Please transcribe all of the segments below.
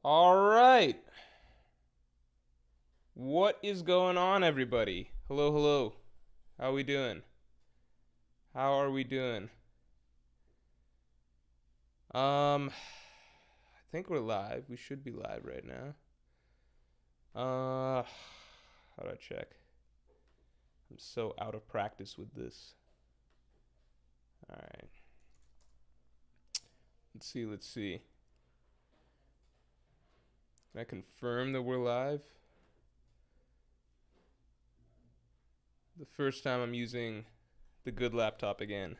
All right. What is going on, everybody? Hello, hello. How we doing? How are we doing? I think we're live. We should be live right now. How do I check? I'm so out of practice with this. All right. Let's see. Can I confirm that we're live? The first time I'm using the good laptop again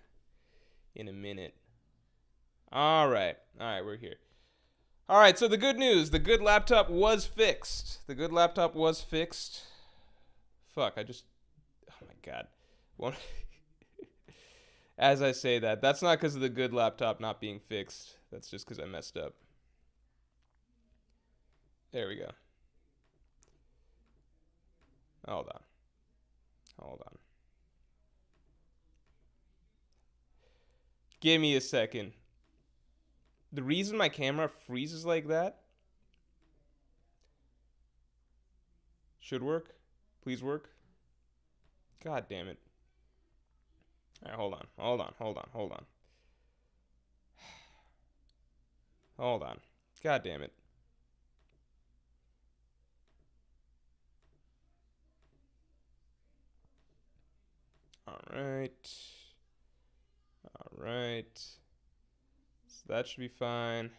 in a minute. All right, we're here. All right, so the good news, the good laptop was fixed. The good laptop was fixed. Fuck, oh my god. One, as I say that, that's not because of the good laptop not being fixed. That's just because I messed up. There we go. Hold on. Hold on. Give me a second. The reason my camera freezes like that should work. Please work. God damn it. All right, hold on. Hold on. God damn it. All right. So that should be fine.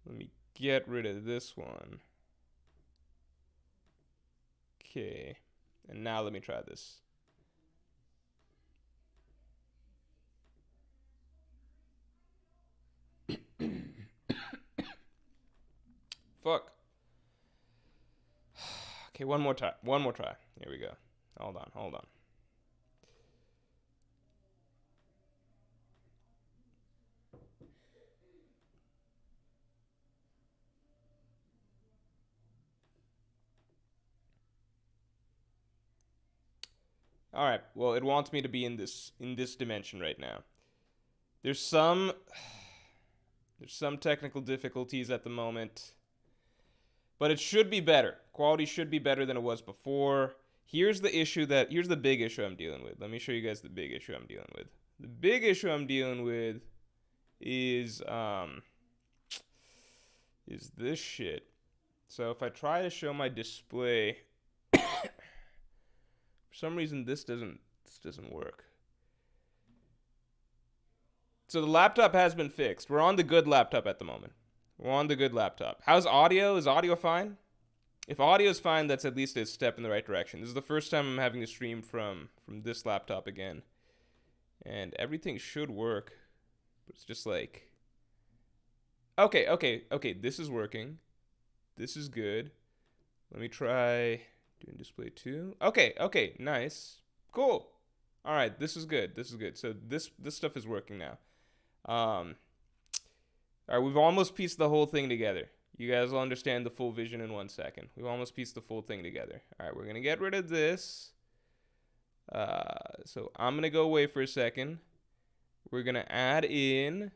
Let me get rid of this one. Okay. And now let me try this. Fuck. Okay, one more try. Here we go. Hold on. All right. Well, it wants me to be in this dimension right now. There's some technical difficulties at the moment, but it should be better. Quality should be better than it was before. Here's the big issue I'm dealing with. Let me show you guys the big issue I'm dealing with. The big issue I'm dealing with is this shit. So if I try to show my display, for some reason this doesn't work. So the laptop has been fixed. We're on the good laptop at the moment. How's audio? Is audio fine? If audio is fine, that's at least a step in the right direction. This is the first time I'm having to stream from this laptop again. And everything should work. But it's just like... Okay. This is working. This is good. Let me try doing display 2. Okay. Nice. Cool. All right, this is good. So this stuff is working now. All right, we've almost pieced the whole thing together. You guys will understand the full vision in 1 second. We've almost pieced the full thing together. All right, we're going to get rid of this. So I'm going to go away for a second. We're going to add in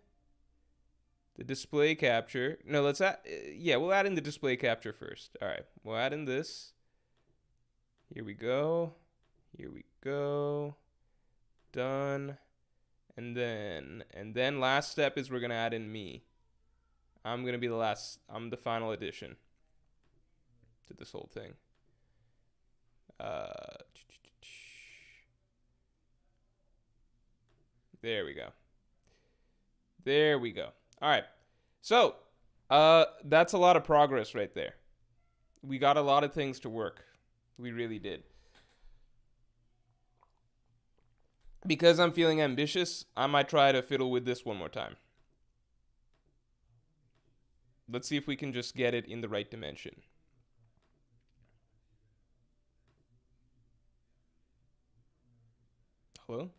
the display capture. No, we'll add in the display capture first. All right, we'll add in this. Here we go. Done. And then last step is we're going to add in me. I'm going to be I'm the final addition to this whole thing. There we go. All right. So, that's a lot of progress right there. We got a lot of things to work. We really did. Because I'm feeling ambitious, I might try to fiddle with this one more time. Let's see if we can just get it in the right dimension. Hello?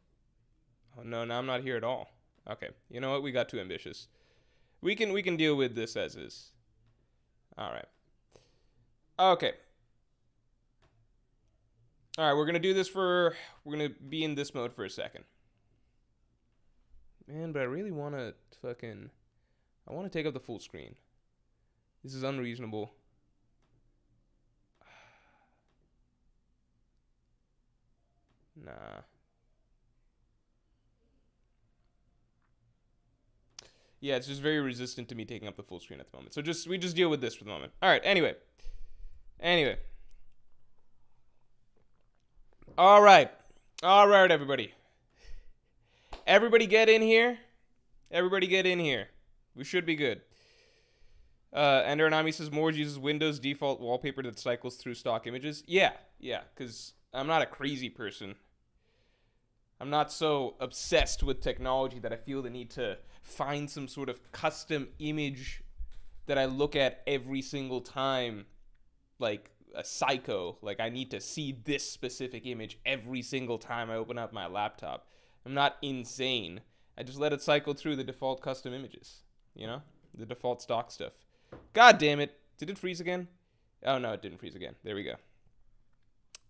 Oh no, now I'm not here at all. Okay, you know what? We got too ambitious. We can deal with this as is. All right. Okay. All right, we're gonna be in this mode for a second. Man, but I really want to take up the full screen. This is unreasonable. Nah. Yeah, it's just very resistant to me taking up the full screen at the moment. So we just deal with this for the moment. All right, anyway. All right. All right, everybody. Everybody get in here. Everybody get in here. We should be good. Ender Anami says more uses Windows default wallpaper that cycles through stock images. Yeah, because I'm not a crazy person. I'm not so obsessed with technology that I feel the need to find some sort of custom image that I look at every single time, like a psycho. Like, I need to see this specific image every single time I open up my laptop. I'm not insane. I just let it cycle through the default custom images, you know? The default stock stuff. God damn it. Did it freeze again? Oh, no, it didn't freeze again. There we go.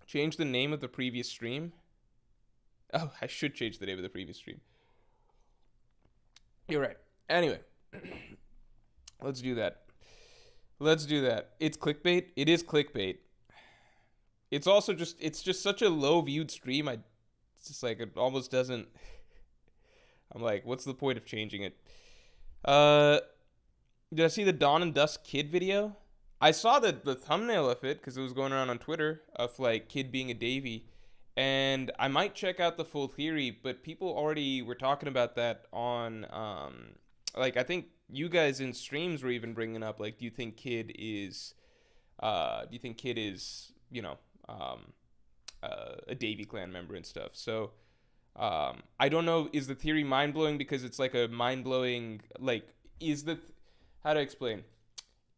Change the name of the previous stream. Oh, I should change the name of the previous stream. You're right. Anyway, let's do that. It's clickbait. It is clickbait. It's also it's just such a low viewed stream. It's just like, it almost doesn't. I'm like, what's the point of changing it? Did I see the Dawn and Dusk Kid video? I saw the thumbnail of it because it was going around on Twitter of like Kid being a Davy. And I might check out the full theory, but people already were talking about that on, like, I think you guys in streams were even bringing up, like, do you think Kid is, you know, a Davy Clan member and stuff? So, I don't know, is the theory mind-blowing because it's like a mind-blowing, like, how to explain?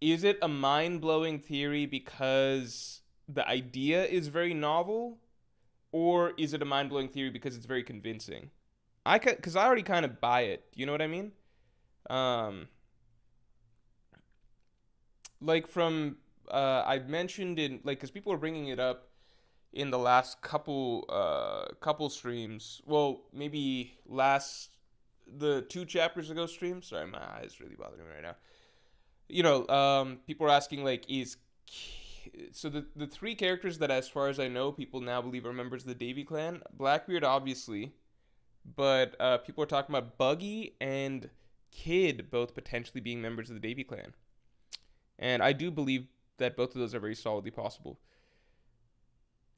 Is it a mind-blowing theory because the idea is very novel? Or is it a mind-blowing theory because it's very convincing? Because I already kind of buy it. You know what I mean? Like from, I've mentioned in, like, because people were bringing it up in the last couple streams. Well, maybe the 2 chapters ago stream. Sorry, my eyes really bothering me right now. You know, people are asking, like, so the 3 characters that, as far as I know, people now believe are members of the Davy Clan. Blackbeard, obviously. But people are talking about Buggy and Kid both potentially being members of the Davy Clan. And I do believe that both of those are very solidly possible.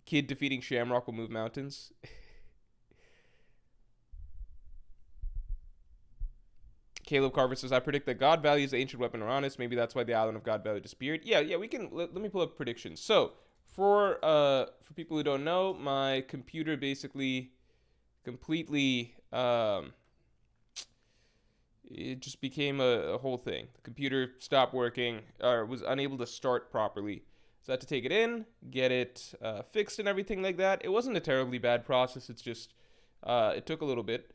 Kid defeating Shamrock will move mountains. Caleb Carver says, I predict that God values the ancient weapon Uranus. Maybe that's why the island of God Valley disappeared. Yeah, we can, let me pull up predictions. So, for people who don't know, my computer basically completely, it just became a whole thing. The computer stopped working, or was unable to start properly. So I had to take it in, get it fixed and everything like that. It wasn't a terribly bad process. It's just, it took a little bit.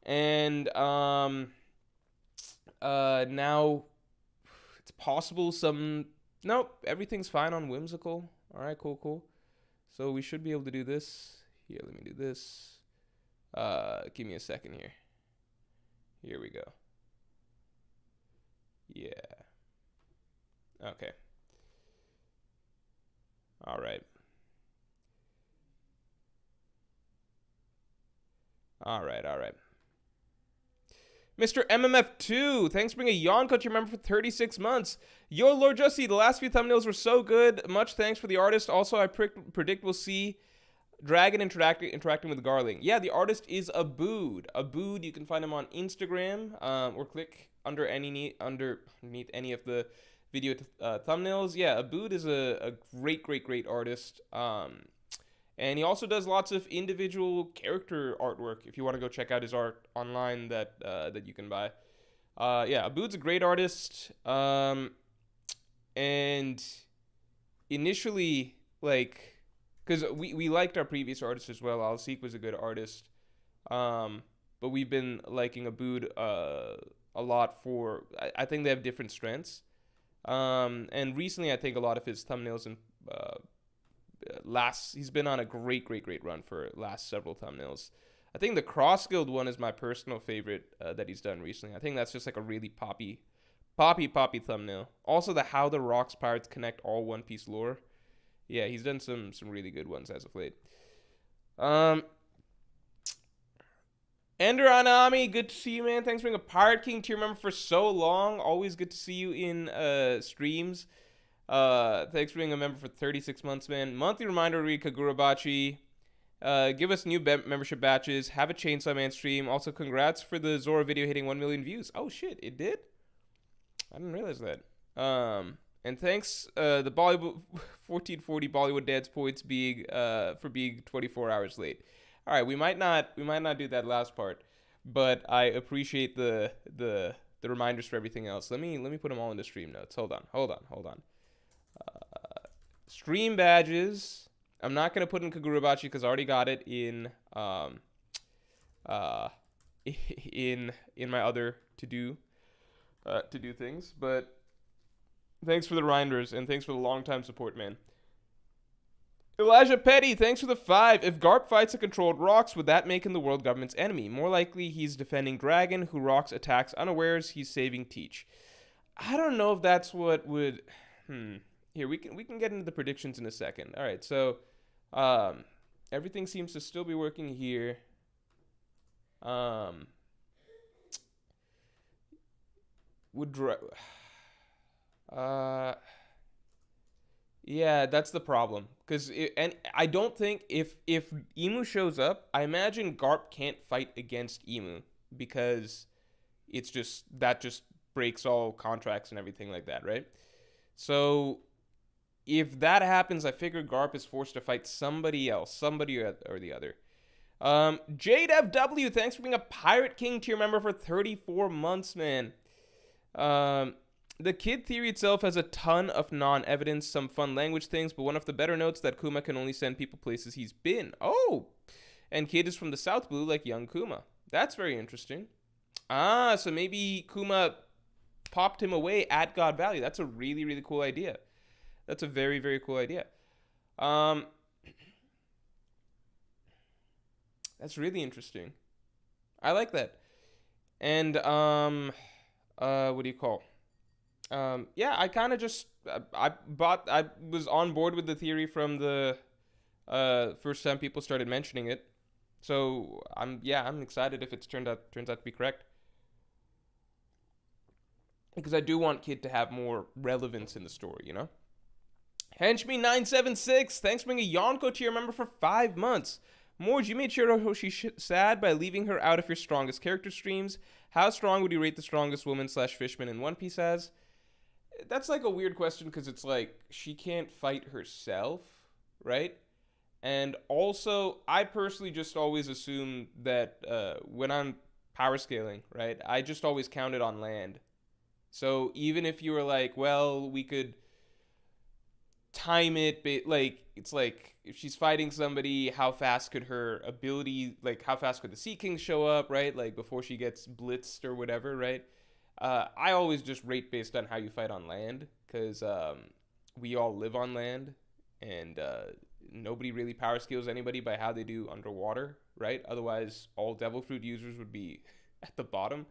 And, now it's possible nope, everything's fine on Whimsical. All right, cool. So we should be able to do this. Here, let me do this. Give me a second here. Here we go. Yeah. Okay. All right. Mr. MMF2, thanks for being a Yawn Culture member for 36 months. Yo, Lord Jussie, the last few thumbnails were so good. Much thanks for the artist. Also, I predict we'll see Dragon interacting with Garling. Yeah, the artist is Abood. Abood, you can find him on Instagram, or click underneath any of the video thumbnails. Yeah, Abood is a great artist. And he also does lots of individual character artwork. If you want to go check out his art online, that you can buy. Yeah, Abood's a great artist. And initially, like, because we liked our previous artist as well. Alseek was a good artist. But we've been liking Abood a lot for, I think they have different strengths. And recently, I think a lot of his thumbnails and he's been on a great run for last several thumbnails. I think the Cross Guild one is my personal favorite that he's done recently. I think that's just like a really poppy Poppy thumbnail. Also the How the Rocks Pirates Connect All One Piece lore. Yeah, he's done some really good ones as of late. Ender Anami, good to see you, man. Thanks for being a Pirate King tier member for so long. Always good to see you in streams. Thanks for being a member for 36 months, man. Monthly reminder to read Kagurabachi. Give us new membership batches. Have a Chainsaw Man stream. Also, congrats for the Zoro video hitting 1 million views. Oh, shit, it did? I didn't realize that. And thanks, the Bollywood 1440 Bollywood Dad's points being for being 24 hours late. All right, we might not do that last part, but I appreciate the reminders for everything else. Let me put them all into stream notes. Hold on. Stream badges. I'm not gonna put in Kagurabachi because I already got it in in my other to do things. But thanks for the reminders and thanks for the long time support, man. Elijah Petty, thanks for the 5. If Garp fights a controlled Rocks, would that make him the world government's enemy? More likely, he's defending Dragon, who Rocks attacks unawares. He's saving Teach. I don't know if that's what would. Here we can get into the predictions in a second. All right, so everything seems to still be working here. Yeah, that's the problem. And I don't think if Emu shows up, I imagine Garp can't fight against Emu because it's just breaks all contracts and everything like that, right? So if that happens, I figure Garp is forced to fight somebody else, somebody or the other. Jade FW, thanks for being a Pirate King tier member for 34 months, man. The kid theory itself has a ton of non-evidence, some fun language things, but one of the better notes that Kuma can only send people places he's been. Oh! And kid is from the South Blue like young Kuma. That's very interesting. So maybe Kuma popped him away at God Valley. That's a really, really cool idea. That's a very, very cool idea. That's really interesting. I like that. And, what do you call? Yeah, I kind of just, I was on board with the theory from the, first time people started mentioning it. So I'm excited if it's turns out to be correct. Because I do want Kid to have more relevance in the story, you know? Henchme976, thanks for being a Yonko tier member for 5 months. Morge, you made Shirahoshi sad by leaving her out of your strongest character streams. How strong would you rate the strongest woman / fishman in One Piece as? That's like a weird question because it's like she can't fight herself, right? And also, I personally just always assume that when I'm power scaling, right, I just always count it on land. So even if you were like, well, we could time it, like it's like if she's fighting somebody, how fast could her ability, like how fast could the Sea King show up, right? Like before she gets blitzed or whatever, right? I always just rate based on how you fight on land because we all live on land and nobody really power skills anybody by how they do underwater, right? Otherwise, all Devil Fruit users would be at the bottom.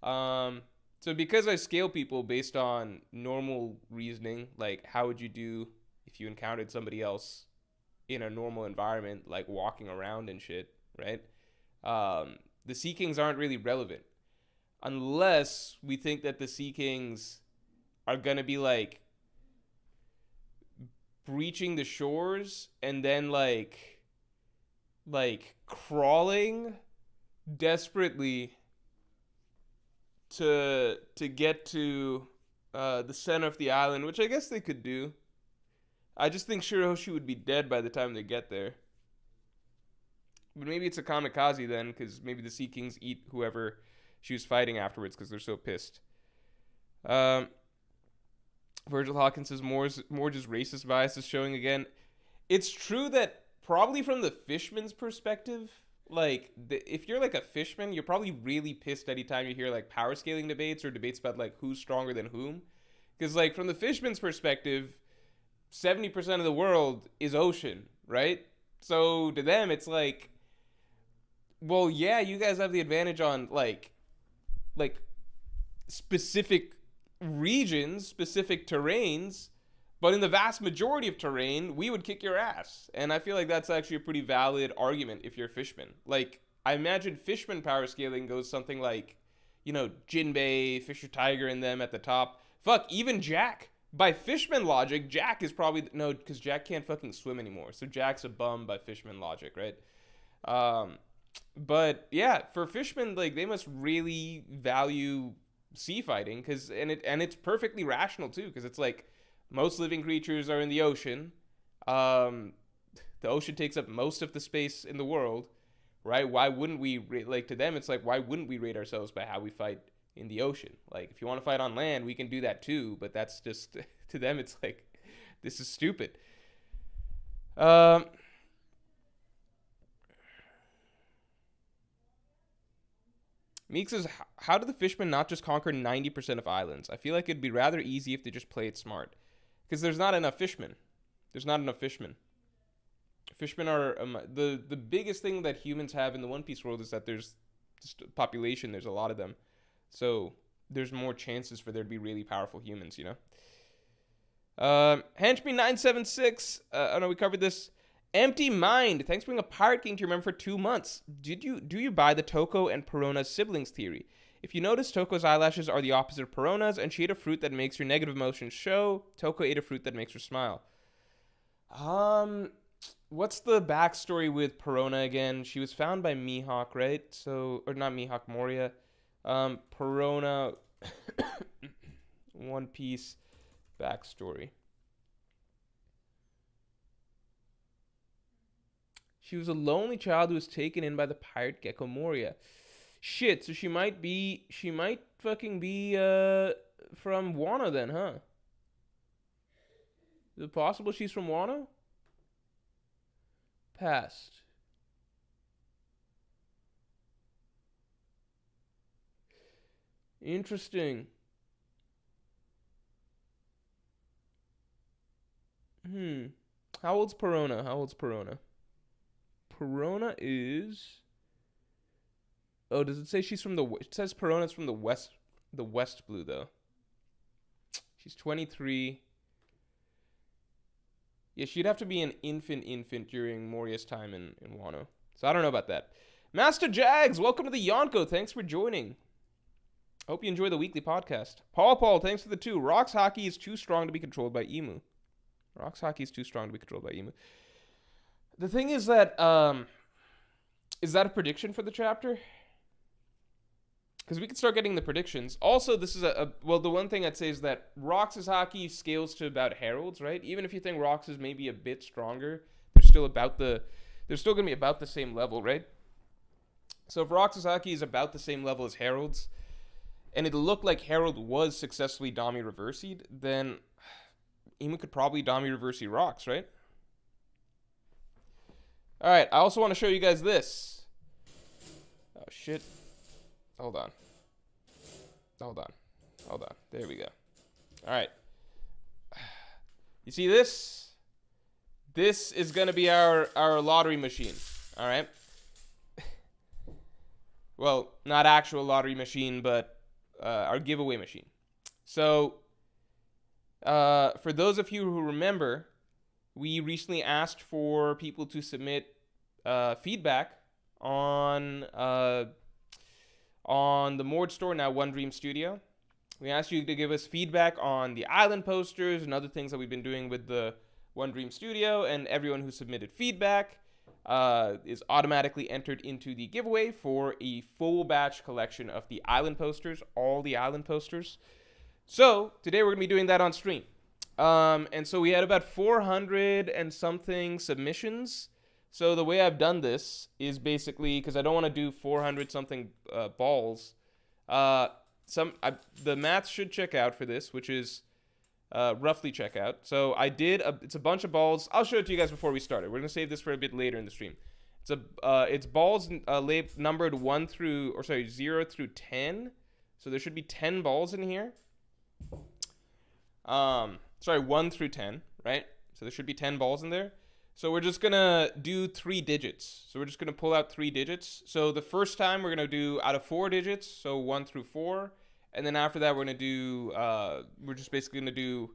So because I scale people based on normal reasoning, like how would you do if you encountered somebody else in a normal environment, like walking around and shit, right? The Sea Kings aren't really relevant unless we think that the Sea Kings are going to be like breaching the shores and then like crawling desperately to get to the center of the island, which I guess they could do. I just think Shirahoshi would be dead by the time they get there. But maybe it's a kamikaze then, because maybe the Sea Kings eat whoever she was fighting afterwards because they're so pissed. Virgil Hawkins says more just racist bias is showing again. It's true that probably from the fishman's perspective, like if you're like a fishman, you're probably really pissed anytime you hear like power scaling debates or debates about like who's stronger than whom. Because like from the fishman's perspective, 70% of the world is ocean, right? So to them, it's like, well, yeah, you guys have the advantage on like specific regions, specific terrains, but in the vast majority of terrain, we would kick your ass. And I feel like that's actually a pretty valid argument if you're Fishman. Like, I imagine Fishman power scaling goes something like, Jinbei, Fisher Tiger, and them at the top. Fuck, even Jack. By Fishman logic, Jack is probably... No, because Jack can't fucking swim anymore. So Jack's a bum by Fishman logic, right? But, yeah, for Fishman, like, they must really value sea fighting. And it's perfectly rational, too. Because it's like, most living creatures are in the ocean. The ocean takes up most of the space in the world, right? Why wouldn't we... to them, it's like, why wouldn't we rate ourselves by how we fight in the ocean? Like, if you want to fight on land, we can do that too, but that's just, to them, it's like, this is stupid. Meek says, how do the Fishmen not just conquer 90% of islands? I feel like it'd be rather easy if they just played smart. Because there's not enough Fishmen. Fishmen are, the biggest thing that humans have in the One Piece world is that there's just population, there's a lot of them. So there's more chances for there to be really powerful humans, Henchme976. Oh no, we covered this. Empty Mind. Thanks for being a Pirate King to remember for 2 months. Do you buy the Toko and Perona's siblings theory? If you notice, Toko's eyelashes are the opposite of Perona's, and she ate a fruit that makes your negative emotions show. Toko ate a fruit that makes her smile. What's the backstory with Perona again? She was found by Mihawk, right? Or not Mihawk, Moria. Perona, One Piece backstory. She was a lonely child who was taken in by the pirate Gecko Moria. Shit, so she might fucking be, from Wano then, huh? Is it possible she's from Wano? Past. Interesting. How old's Perona? Perona is... Oh, does it say she's from the... It says Perona's from the West Blue, though. She's 23. Yeah, she'd have to be an infant during Moria's time in Wano. So I don't know about that. Master Jags, welcome to the Yonko. Thanks for joining. Hope you enjoy the weekly podcast. Paul, thanks for the 2. Rox Hockey is too strong to be controlled by Emu. The thing is that, is that a prediction for the chapter? Because we can start getting the predictions. Also, this is well, the one thing I'd say is that Rox's Hockey scales to about Herald's, right? Even if you think Rox is maybe a bit stronger, they're still going to be about the same level, right? So if Rox's Hockey is about the same level as Herald's, and it looked like Herald was successfully Dami reversied, then Emu could probably Dami reverse Rox, right? Alright, I also want to show you guys this. Oh, shit. Hold on. There we go. Alright. You see this? This is going to be our lottery machine. Alright? Well, not actual lottery machine, but our giveaway machine. So, for those of you who remember, we recently asked for people to submit feedback on the Mord store, now One Dream Studio. We asked you to give us feedback on the island posters and other things that we've been doing with the One Dream Studio, and everyone who submitted feedback is automatically entered into the giveaway for a full batch collection of the island posters, all the island posters. So, today we're going to be doing that on stream. And so we had about 400 and something submissions. So the way I've done this is basically, because I don't want to do 400 something balls, the math should check out for this, which is roughly check out. So it's a bunch of balls. I'll show it to you guys before we start it. We're going to save this for a bit later in the stream. It's balls numbered 0 through 10. So there should be 10 balls in here. 1 through 10, right? So there should be 10 balls in there. So we're just going to do 3 digits. So we're just going to pull out 3 digits. So the first time we're going to do out of 4 digits, so 1 through 4. And then after that, we're just basically going to do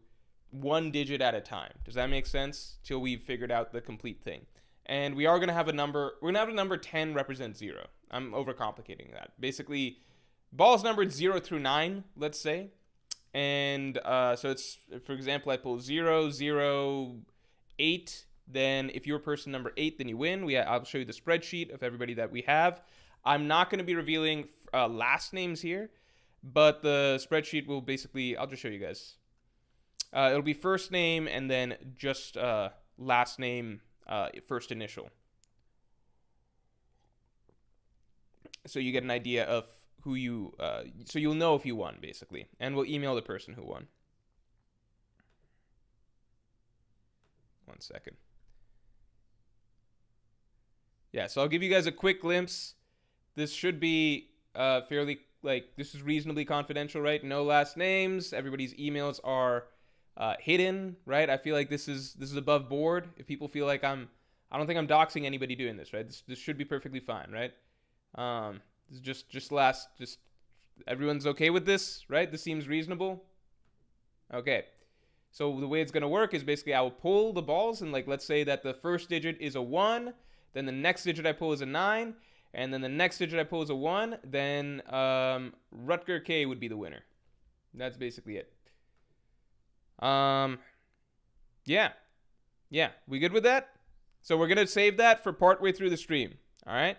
one digit at a time. Does that make sense? Till we've figured out the complete thing. And we are going to have a number, we're going to have a number 10 represent 0. I'm overcomplicating that. Basically, balls numbered 0 through 9, let's say. And so it's, for example, I pull 0, 0, 8. Then if you're person number 8, then you win. I'll show you the spreadsheet of everybody that we have. I'm not going to be revealing last names here, but the spreadsheet will basically, I'll just show you guys. It'll be first name and then just last name, first initial. So you get an idea of who you, so you'll know if you won, basically. And we'll email the person who won. 1 second. Yeah, so I'll give you guys a quick glimpse. This should be fairly, this is reasonably confidential, right? No last names. Everybody's emails are hidden, right? I feel like this is above board. If people feel like I don't think I'm doxing anybody doing this, right? This should be perfectly fine, right? This is just everyone's okay with this, right? This seems reasonable. Okay. So the way it's going to work is basically I will pull the balls, and let's say that the first digit is a 1, then the next digit I pull is a 9, and then the next digit I pull is a 1, then Rutger K would be the winner. That's basically it. Yeah. We good with that? So we're going to save that for partway through the stream. All right.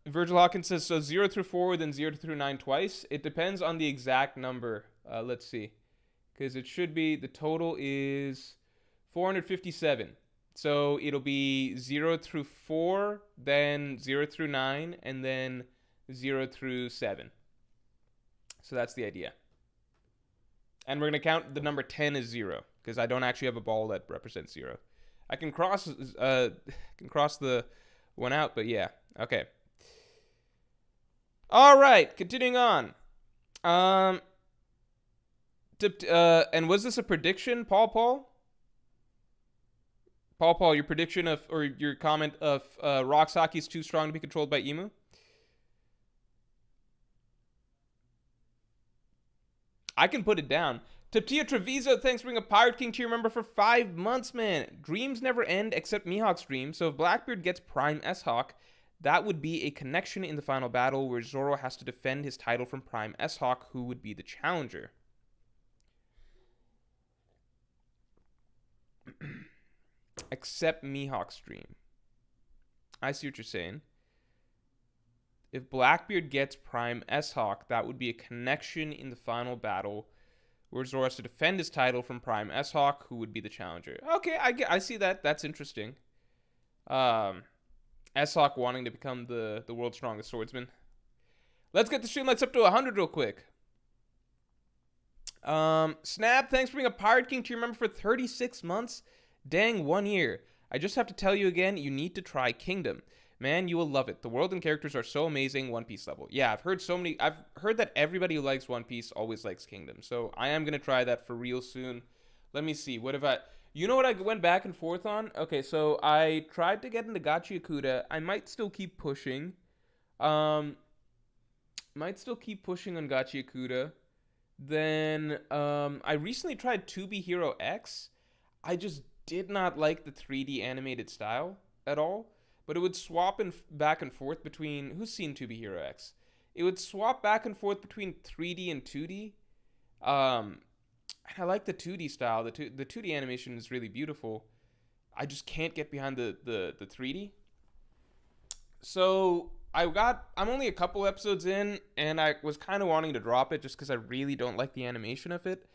Virgil Hawkins says, so 0 through 4, then 0 through 9 twice. It depends on the exact number. Let's see. Because it should be, the total is 457. So it'll be 0 through 4, then 0 through 9, and then 0 through 7. So that's the idea. And we're going to count the number 10 as 0, because I don't actually have a ball that represents 0. I can cross the one out, but yeah. Okay. All right, continuing on. And was this a prediction, Paul, your prediction of, or your comment of Rock's hockey is too strong to be controlled by Emu? I can put it down. Taptia Treviso, thanks for being a Pirate King tier member for 5 months, man. Dreams never end except Mihawk's dream. So if Blackbeard gets Prime S-Hawk, that would be a connection in the final battle where Zoro has to defend his title from Prime S-Hawk, who would be the challenger. Except Mihawk's dream. I see what you're saying. If Blackbeard gets Prime S-Hawk, that would be a connection in the final battle where Zoro has to defend his title from Prime S-Hawk, who would be the challenger. Okay, I see that. That's interesting. S-Hawk wanting to become the world's strongest swordsman. Let's get the streamlights up to 100 real quick. Snap, thanks for being a Pirate King tier member for 36 months. Dang, 1 year. I just have to tell you again, you need to try Kingdom. Man, you will love it. The world and characters are so amazing, One Piece level. Yeah, I've heard that everybody who likes One Piece always likes Kingdom. So I am going to try that for real soon. Let me see. You know what I went back and forth on? Okay, so I tried to get into Gachi Akuda. I might still keep pushing. On Gachi Akuda. Then I recently tried 2B Hero X. I just did not like the 3D animated style at all. But it would swap back and forth between... Who's seen 2B Hero X? It would swap back and forth between 3D and 2D. I like the 2D style. The 2D animation is really beautiful. I just can't get behind the 3D. So I'm only a couple episodes in, and I was kind of wanting to drop it just because I really don't like the animation of it.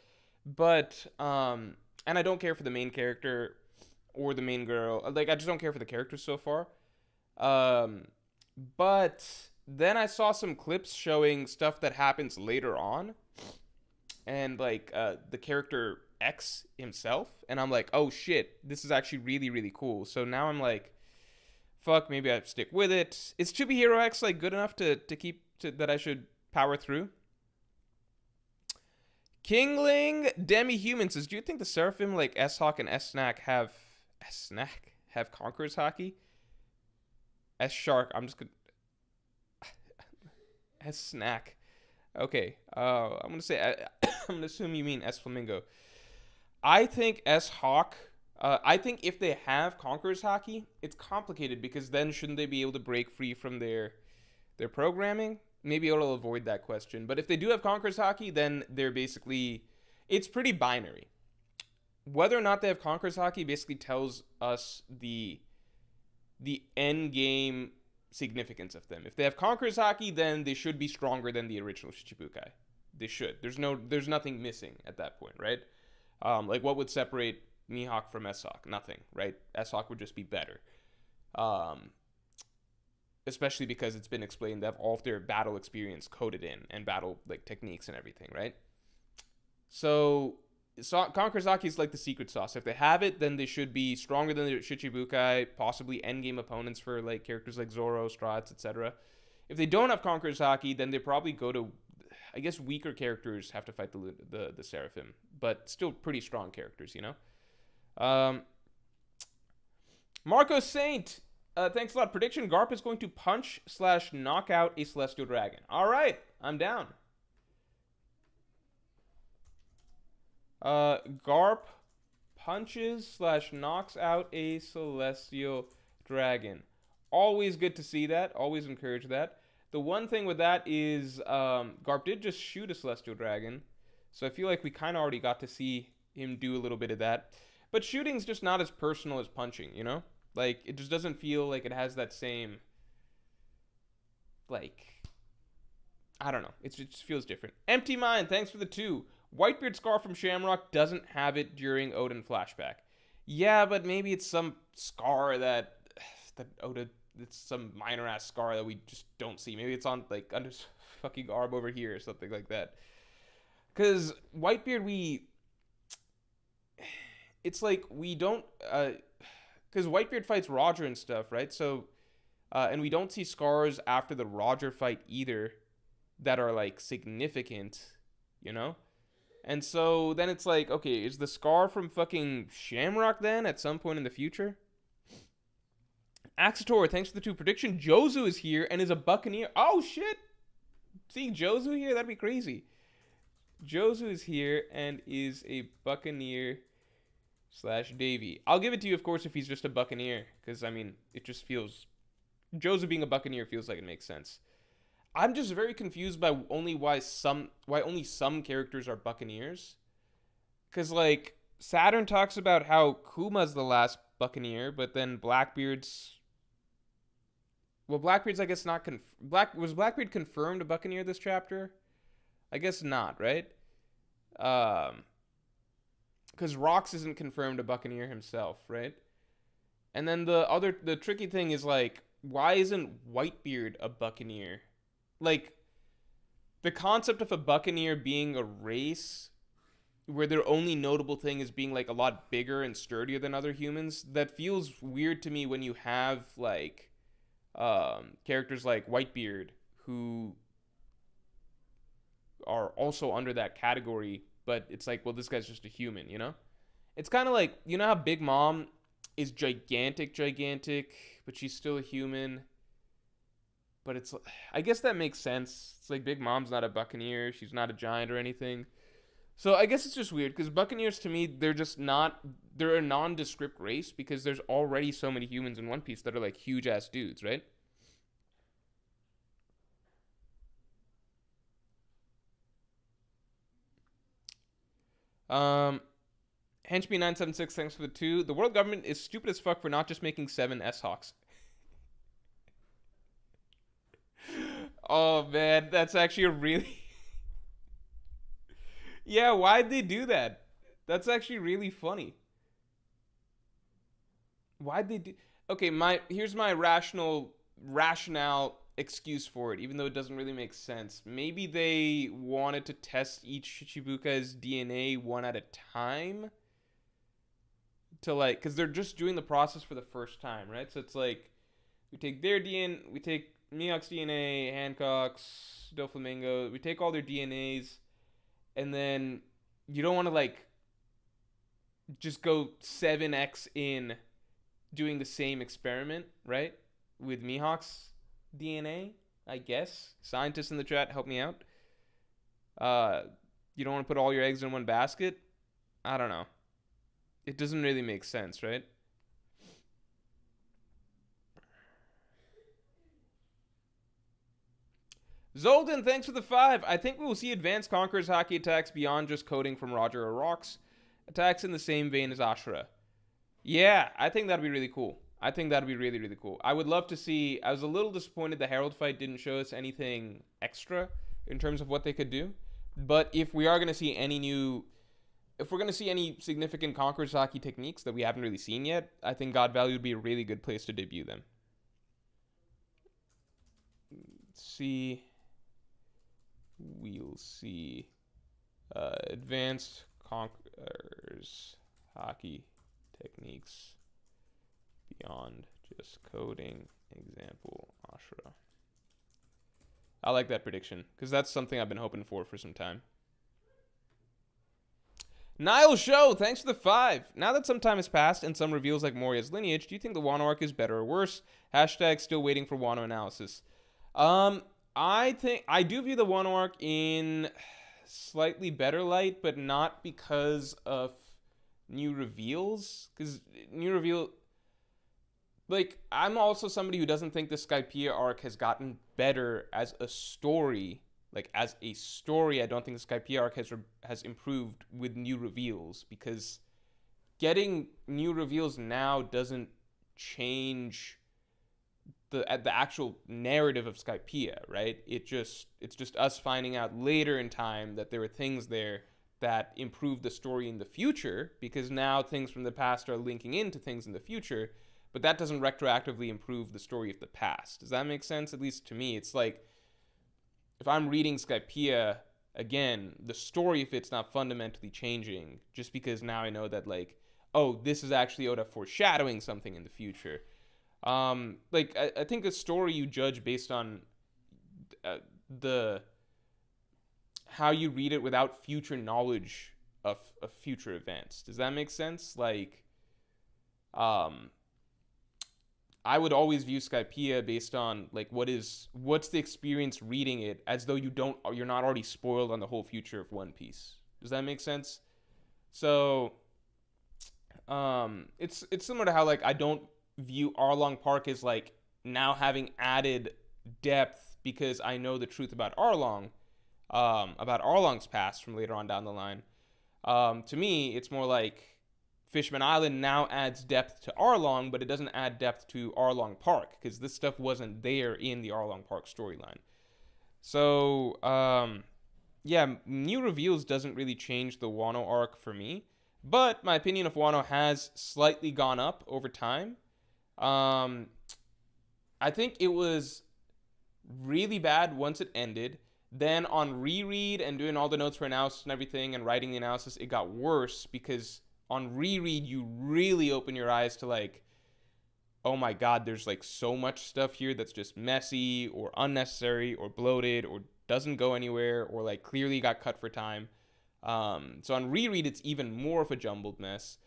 But, and I don't care for the main character or the main girl. I just don't care for the characters so far. But then I saw some clips showing stuff that happens later on. And, the character X himself. And I'm like, oh, shit, this is actually really, really cool. So now I'm like, fuck, maybe I stick with it. Is 2B Hero X, good enough to keep, that I should power through? Kingling Demi-Human says, do you think the Seraphim, S-Hawk and S-Snack have Conqueror's Hockey? S-Shark, I'm just gonna... S-Snack. Okay. I'm gonna say I'm gonna assume you mean S Flamingo. I think S Hawk. I think if they have Conqueror's Hockey, it's complicated because then shouldn't they be able to break free from their programming? Maybe it'll avoid that question. But if they do have Conqueror's Hockey, then they're basically it's pretty binary. Whether or not they have Conqueror's Hockey basically tells us the end game significance of them. If they have Conqueror's Hockey, then they should be stronger than the original Shichibukai. They should. There's nothing missing at that point, right? Like what would separate Mihawk from S-Hawk? Nothing, right? S-Hawk would just be better. Especially because it's been explained they have all of their battle experience coded in and battle like techniques and everything, right? So Conqueror's Hockey is like the secret sauce. If they have it, then they should be stronger than the Shichibukai, possibly endgame opponents for like characters like Zoro, Strats, etc. If they don't have Conqueror's Hockey, then they probably go to, I guess, weaker characters have to fight the Seraphim, but still pretty strong characters, you know. Marco Saint, thanks a lot. Prediction: Garp is going to punch / knock out a Celestial Dragon. All right, I'm down. Garp punches / knocks out a Celestial Dragon. Always good to see that. Always encourage that. The one thing with that is Garp did just shoot a Celestial Dragon. So I feel like we kind of already got to see him do a little bit of that. But shooting's just not as personal as punching, you know? Like, it just doesn't feel like it has that same, like, I don't know. It just feels different. Empty Mind, thanks for the 2. Whitebeard Scar from Shamrock doesn't have it during Odin flashback. Yeah, but maybe it's some scar that Oda, it's some minor ass scar that we just don't see. Maybe it's on like under fucking arm over here or something like that. Cause Whitebeard, it's like we don't, cause Whitebeard fights Roger and stuff, right? So, and we don't see scars after the Roger fight either that are like significant, you know? And so then it's like, okay, is the scar from fucking Shamrock then at some point in the future? Axator, thanks for the 2. Prediction: Jozu is here and is a Buccaneer. Oh shit! Seeing Jozu here, that'd be crazy. Jozu is here and is a Buccaneer / Davy. I'll give it to you, of course, if he's just a Buccaneer, because I mean, it just feels Jozu being a Buccaneer feels like it makes sense. I'm just very confused by why only some characters are Buccaneers. Cause like Saturn talks about how Kuma's the last Buccaneer, but then Blackbeard's I guess not was Blackbeard confirmed a Buccaneer this chapter? I guess not, right? Cause Rox isn't confirmed a Buccaneer himself, right? And then the tricky thing is like, why isn't Whitebeard a Buccaneer? Like, the concept of a Buccaneer being a race where their only notable thing is being like a lot bigger and sturdier than other humans, that feels weird to me when you have like characters like Whitebeard who are also under that category, but it's like, well, this guy's just a human, you know? It's kind of like, you know how Big Mom is gigantic, but she's still a human. But it's, I guess that makes sense. It's like Big Mom's not a Buccaneer. She's not a giant or anything. So I guess it's just weird because Buccaneers to me, they're a nondescript race because there's already so many humans in One Piece that are like huge ass dudes, right? Henchme976, thanks for the 2. The world government is stupid as fuck for not just making 7 S-Hawks. Oh man, that's actually a really yeah, why'd they do that? That's actually really funny. Why'd they do Okay, here's my rationale excuse for it, even though it doesn't really make sense. Maybe they wanted to test each Shichibuka's DNA one at a time to like, because they're just doing the process for the first time, right? So it's like we take their DNA, we take Mihawk's DNA, Hancock's, Doflamingo, we take all their DNAs, and then you don't want to like just go 7x in doing the same experiment, right? With Mihawk's DNA, I guess. Scientists in the chat, help me out. You don't want to put all your eggs in one basket. I don't know. It doesn't really make sense, right? Zolden, thanks for the 5. I think we will see advanced Conquerors hockey attacks beyond just coding from Roger or Rocks. Attacks in the same vein as Ashura. Yeah, I think that'd be really cool. I think that'd be really, really cool. I would love to see. I was a little disappointed the Herald fight didn't show us anything extra in terms of what they could do. But if we are going to see any new. If we're going to see any significant Conquerors hockey techniques that we haven't really seen yet, I think God Valley would be a really good place to debut them. Let's see. We'll see. Advanced Conquerors hockey techniques beyond just coding. Example, Ashura. I like that prediction because that's something I've been hoping for some time. Nile Show, thanks for the 5. Now that some time has passed and some reveals like Moria's lineage, do you think the Wano arc is better or worse? Hashtag still waiting for Wano analysis. I think I do view the Wano arc in slightly better light, but not because of new reveals. Because new reveal, like, I'm also somebody who doesn't think the Skypiea arc has gotten better as a story. Like, as a story, I don't think the Skypiea arc has improved with new reveals, because getting new reveals now doesn't change the actual narrative of Skypiea, right? It's just us finding out later in time that there were things there that improve the story in the future, because now things from the past are linking into things in the future, but that doesn't retroactively improve the story of the past. Does that make sense? At least to me, it's like, if I'm reading Skypiea, again, the story of it's not fundamentally changing, just because now I know that, like, oh, this is actually Oda foreshadowing something in the future. I think a story you judge based on the how you read it without future knowledge of future events. Does that make sense? Like, I would always view Skypiea based on, like, what's the experience reading it, as though you're not already spoiled on the whole future of One Piece. Does that make sense? So, it's similar to how, like, I don't view Arlong Park as, like, now having added depth because I know the truth about Arlong's past from later on down the line. To me, it's more like Fishman Island now adds depth to Arlong, but it doesn't add depth to Arlong Park, because this stuff wasn't there in the Arlong Park storyline. So, yeah, new reveals doesn't really change the Wano arc for me, but my opinion of Wano has slightly gone up over time. I think it was really bad once it ended. Then on reread and doing all the notes for analysis and everything and writing the analysis, it got worse, because on reread you really open your eyes to, like, oh my god, there's, like, so much stuff here that's just messy or unnecessary or bloated or doesn't go anywhere or, like, clearly got cut for time. So on reread it's even more of a jumbled mess.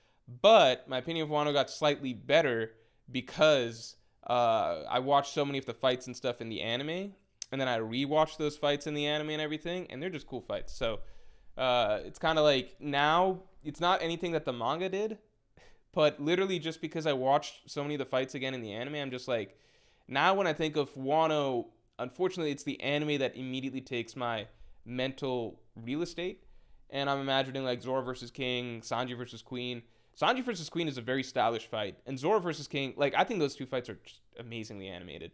But my opinion of Wano got slightly better because I watched so many of the fights and stuff in the anime, and then I rewatched those fights in the anime and everything, and they're just cool fights. So it's kind of like, now it's not anything that the manga did, but literally just because I watched so many of the fights again in the anime, I'm just like, now when I think of Wano, unfortunately it's the anime that immediately takes my mental real estate, and I'm imagining, like, Zoro versus King, Sanji versus Queen. Sanji versus Queen is a very stylish fight, and Zoro versus King, like, I think those two fights are just amazingly animated.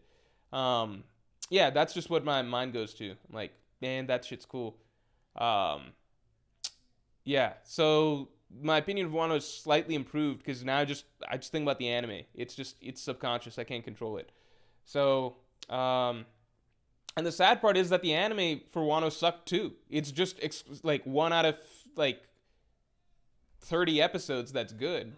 Yeah, that's just what my mind goes to. I'm like, man, that shit's cool. Yeah, so my opinion of Wano is slightly improved because now I just think about the anime. It's subconscious. I can't control it. So, and the sad part is that the anime for Wano sucked too. It's just like 1 out of, like, 30 episodes that's good.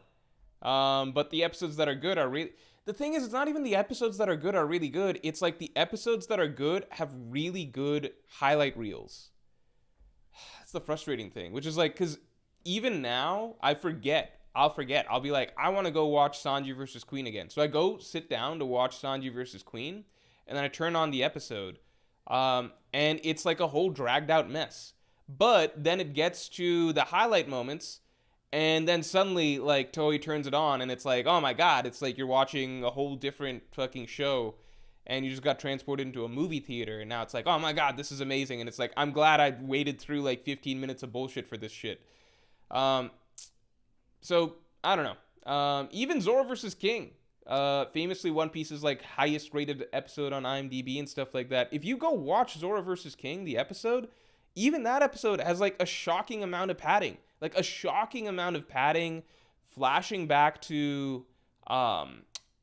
But the episodes that are good are really... The thing is, it's not even the episodes that are good are really good. It's like the episodes that are good have really good highlight reels. That's the frustrating thing, which is like, because even now, I'll forget. I'll be like, I want to go watch Sanji versus Queen again. So I go sit down to watch Sanji versus Queen, and then I turn on the episode, and it's like a whole dragged out mess. But then it gets to the highlight moments, and then suddenly, like, Toei turns it on, and it's like, oh my god, it's like you're watching a whole different fucking show, and you just got transported into a movie theater, and now it's like, oh my god, this is amazing, and it's like, I'm glad I waited through, like, 15 minutes of bullshit for this shit. So, I don't know. Even Zoro vs. King, famously One Piece's, like, highest rated episode on IMDb and stuff like that. If you go watch Zoro vs. King, the episode, even that episode has, like, a shocking amount of padding. Like, a shocking amount of padding, flashing back to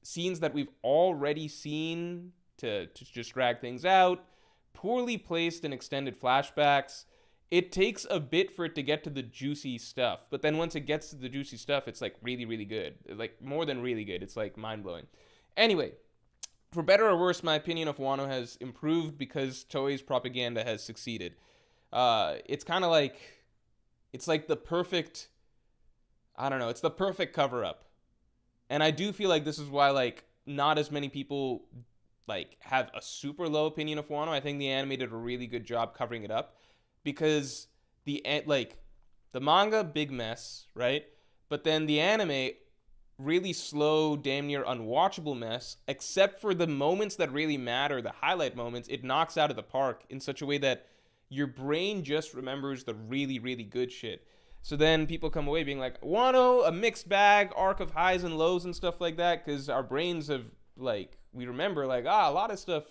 scenes that we've already seen to just drag things out, poorly placed and extended flashbacks. It takes a bit for it to get to the juicy stuff, but then once it gets to the juicy stuff, it's, like, really, really good. Like, more than really good. It's, like, mind-blowing. Anyway, for better or worse, my opinion of Wano has improved because Toei's propaganda has succeeded. It's kind of like, it's like the perfect, I don't know, it's the perfect cover-up. And I do feel like this is why, like, not as many people, like, have a super low opinion of Wano. I think the anime did a really good job covering it up. Because the manga, big mess, right? But then the anime, really slow, damn near unwatchable mess, except for the moments that really matter, the highlight moments, it knocks out of the park in such a way that your brain just remembers the really, really good shit. So then people come away being like, Wano, a mixed bag, arc of highs and lows and stuff like that, because our brains have, like, we remember, like, a lot of stuff,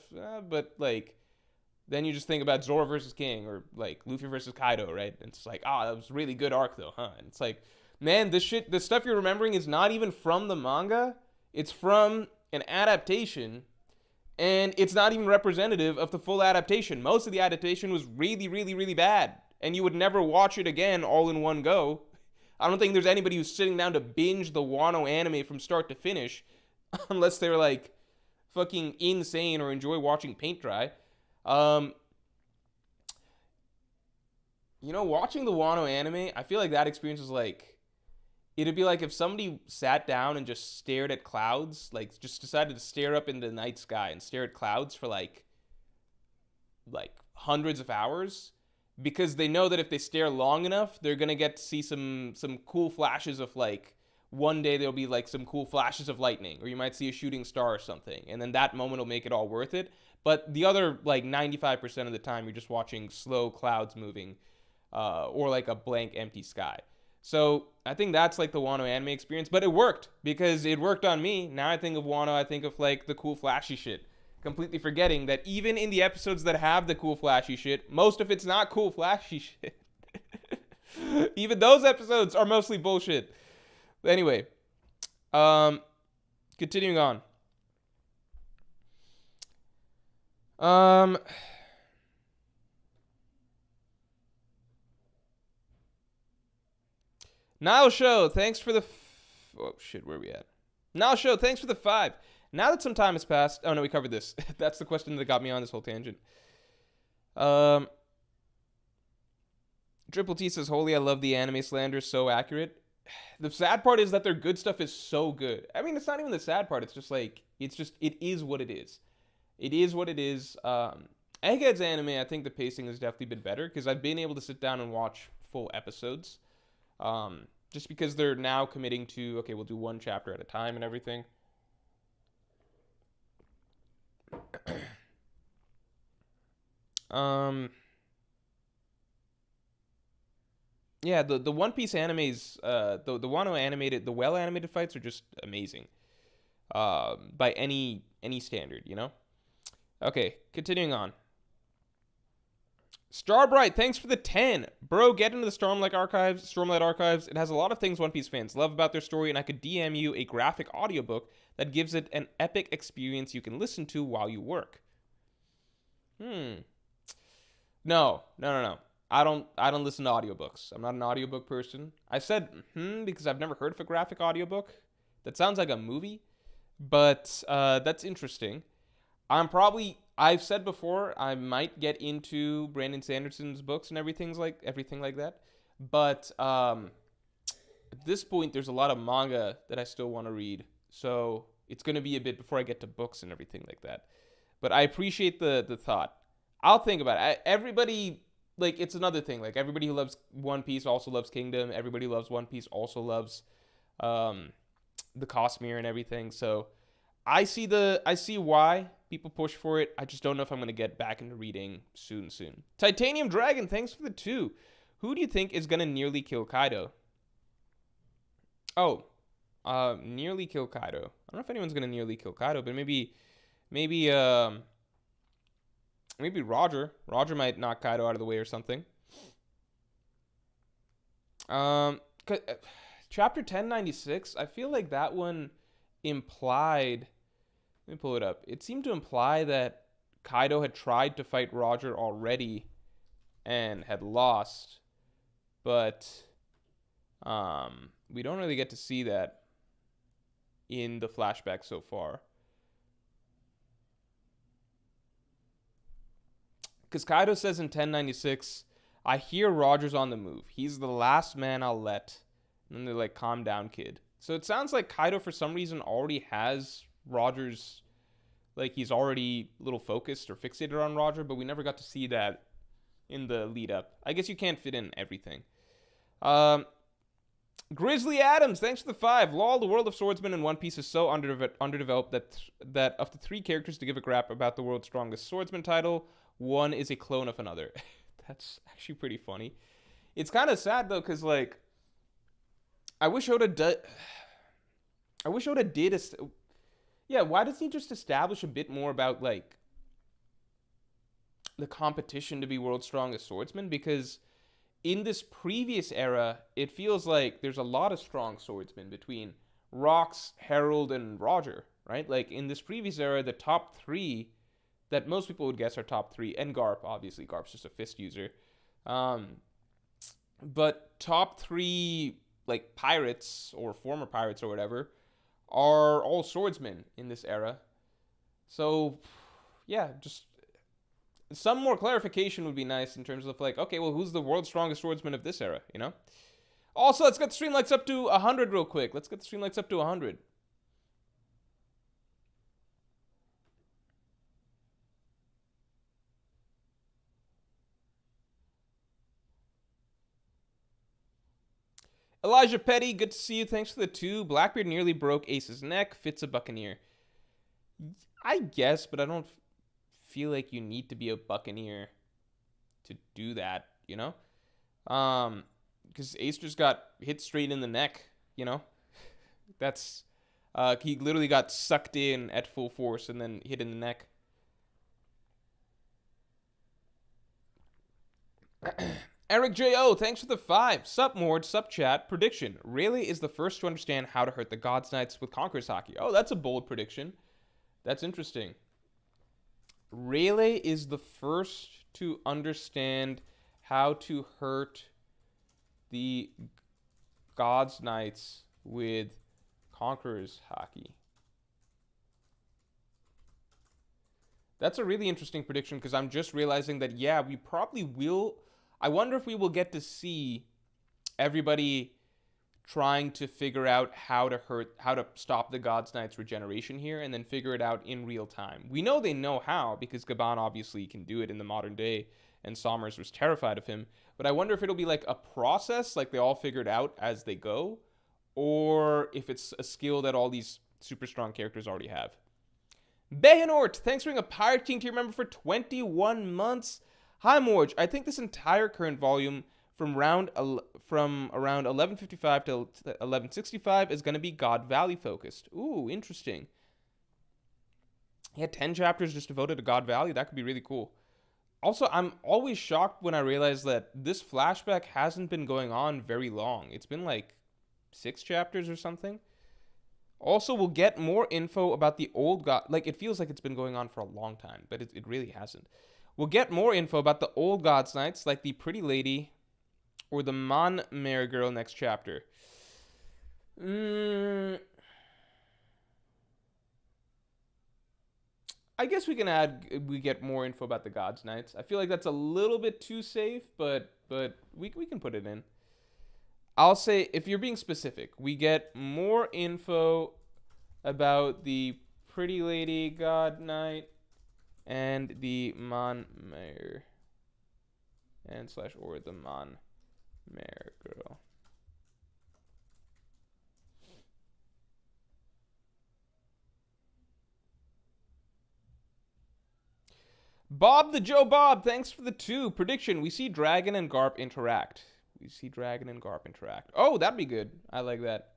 but, like, then you just think about Zoro versus King or, like, Luffy versus Kaido, right? And it's like, that was a really good arc, though, huh? And it's like, man, this stuff you're remembering is not even from the manga. It's from an adaptation, and it's not even representative of the full adaptation. Most of the adaptation was really, really, really bad, and you would never watch it again all in one go. I don't think there's anybody who's sitting down to binge the Wano anime from start to finish, unless they're, like, fucking insane or enjoy watching paint dry. Watching the Wano anime, I feel like that experience is like, it'd be like if somebody sat down and just stared at clouds, like just decided to stare up into the night sky and stare at clouds for like hundreds of hours, because they know that if they stare long enough, they're gonna get to see some cool flashes of, like, one day there'll be like some cool flashes of lightning, or you might see a shooting star or something, and then that moment will make it all worth it. But the other, like, 95% of the time, you're just watching slow clouds moving, or like a blank empty sky. So I think that's like the Wano anime experience, but it worked because it worked on me. Now I think of Wano, I think of, like, the cool flashy shit, completely forgetting that even in the episodes that have the cool flashy shit, most of it's not cool flashy shit. Even those episodes are mostly bullshit. Anyway, continuing on. Nile Show, thanks for the oh shit, where are we at? Nile Show, thanks for the 5. Now that some time has passed, oh no, we covered this. That's the question that got me on this whole tangent. Triple T says, "Holy, I love the anime slander, so accurate." The sad part is that their good stuff is so good. I mean, it's not even the sad part. It's just like, it is what it is. It is what it is. Egghead's anime, I think the pacing has definitely been better because I've been able to sit down and watch full episodes. Just because they're now committing to, okay, we'll do one chapter at a time and everything. Yeah, the One Piece animes, the Wano animated, the well animated fights are just amazing. By any standard, you know? Okay, continuing on. Starbright, thanks for the 10. Bro, get into the Stormlight Archives. It has a lot of things One Piece fans love about their story, and I could DM you a graphic audiobook that gives it an epic experience you can listen to while you work. No. I don't listen to audiobooks. I'm not an audiobook person. I said because I've never heard of a graphic audiobook. That sounds like a movie, but that's interesting. I've said before, I might get into Brandon Sanderson's books and everything like that. But at this point, there's a lot of manga that I still want to read. So it's going to be a bit before I get to books and everything like that. But I appreciate the thought. I'll think about it. Everybody like, it's another thing. Like, everybody who loves One Piece also loves Kingdom. Everybody who loves One Piece also loves the Cosmere and everything. So I see why people push for it. I just don't know if I'm gonna get back into reading soon. Titanium Dragon, thanks for the 2. Who do you think is gonna nearly kill Kaido? Oh, nearly kill Kaido. I don't know if anyone's gonna nearly kill Kaido, but maybe Roger. Roger might knock Kaido out of the way or something. Um, Chapter 1096. I feel like that one implied. Let me pull it up. It seemed to imply that Kaido had tried to fight Roger already and had lost, but we don't really get to see that in the flashback so far. Because Kaido says in 1096, I hear Roger's on the move. He's the last man I'll let. And then they're like, calm down, kid. So it sounds like Kaido, for some reason, already has Roger's, like, he's already a little focused or fixated on Roger, but we never got to see that in the lead up. I guess you can't fit in everything. Grizzly Adams, thanks for the 5. Lol, the world of swordsmen in One Piece is so underdeveloped that of the 3 characters to give a crap about the world's strongest swordsman title, one is a clone of another. That's actually pretty funny. It's kind of sad though, because like, I wish Oda did. Yeah, why doesn't he just establish a bit more about like the competition to be world's strongest swordsman? Because in this previous era, it feels like there's a lot of strong swordsmen between Rox, Herald, and Roger, right? Like in this previous era, the top 3 that most people would guess are top 3, and Garp, obviously. Garp's just a fist user. But top 3, like, pirates, or former pirates or whatever, are all swordsmen in this era. So, yeah, just some more clarification would be nice in terms of, like, okay, well, who's the world's strongest swordsman of this era, you know? Also, let's get the stream likes up to 100 real quick. Let's get the stream likes up to 100. Elijah Petty, good to see you. Thanks for the 2. Blackbeard nearly broke Ace's neck. Fitz a Buccaneer. I guess, but I don't feel like you need to be a Buccaneer to do that, you know? Because Ace just got hit straight in the neck, you know? That's, he literally got sucked in at full force and then hit in the neck. Eric J.O., thanks for the 5. Sup, Mord, sup, chat. Prediction. Rayleigh is the first to understand how to hurt the God's Knights with Conqueror's Haki. Oh, that's a bold prediction. That's interesting. Rayleigh is the first to understand how to hurt the God's Knights with Conqueror's Haki. That's a really interesting prediction because I'm just realizing that, yeah, we probably will. I wonder if we will get to see everybody trying to figure out how to stop the God's Knight's regeneration here and then figure it out in real time. We know they know how because Gaban obviously can do it in the modern day and Sommers was terrified of him. But I wonder if it'll be like a process, like they all figured out as they go, or if it's a skill that all these super strong characters already have. Behenort, thanks for being a Pirate King tier member for 21 months. Hi, Morge. I think this entire current volume from around 1155 to 1165 is going to be God Valley focused. Ooh, interesting. Yeah, 10 chapters just devoted to God Valley. That could be really cool. Also, I'm always shocked when I realize that this flashback hasn't been going on very long. It's been like 6 chapters or something. Also, we'll get more info about the old God. Like, it feels like it's been going on for a long time, but it really hasn't. We'll get more info about the old God's Knights, like the Pretty Lady or the Mon Mare Girl next chapter. I guess we get more info about the God's Knights. I feel like that's a little bit too safe, but we can put it in. I'll say, if you're being specific, we get more info about the Pretty Lady God Knight and the Mon Mare. and slash or the Mon Mare girl. Bob the Joe Bob, thanks for the 2. Prediction, we see Dragon and Garp interact. We see Dragon and Garp interact. Oh, that'd be good. I like that.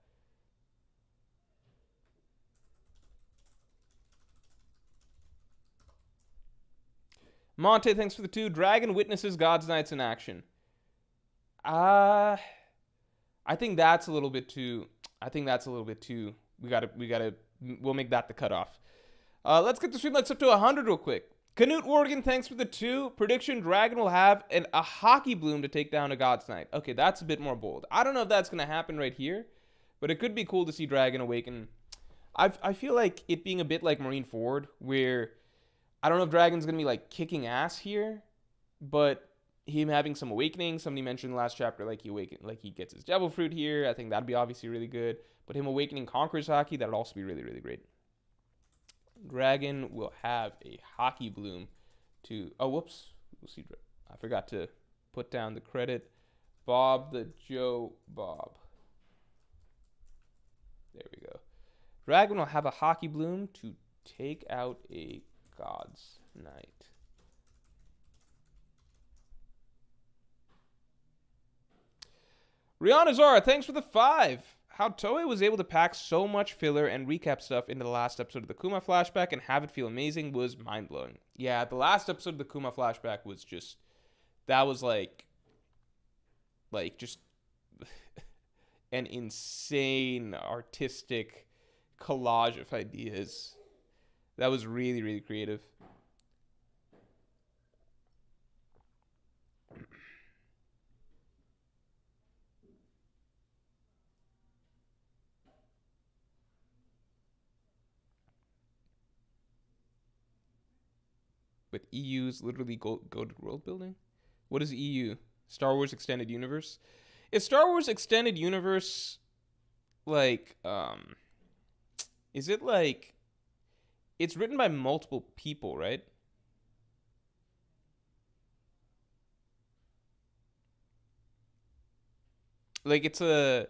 Monte, thanks for the 2. Dragon witnesses God's Knights in action. I think that's a little bit too. We'll make that the cutoff. Let's get the Streamlights up to 100 real quick. Canute Worgen, thanks for the 2. Prediction, Dragon will have a Hockey Bloom to take down a God's Knight. Okay, that's a bit more bold. I don't know if that's going to happen right here, but it could be cool to see Dragon awaken. I feel like it being a bit like Marineford, where I don't know if Dragon's going to be like kicking ass here, but him having some awakening. Somebody mentioned in the last chapter, like he gets his Devil Fruit here. I think that'd be obviously really good. But him awakening Conqueror's Hockey, that'd also be really, really great. Dragon will have a Hockey Bloom to... Oh, whoops. We'll see. I forgot to put down the credit. Bob the Joe Bob. There we go. Dragon will have a Hockey Bloom to take out a God's Knight. Rihanna Zara, thanks for the 5. How Toei was able to pack so much filler and recap stuff into the last episode of the Kuma flashback and have it feel amazing was mind-blowing. Yeah, the last episode of the Kuma flashback was just... That was like just an insane artistic collage of ideas. That was really, really creative. With EU's literally goated world building? What is EU? Star Wars Extended Universe? Is Star Wars Extended Universe like is it like it's written by multiple people, right? Like it's a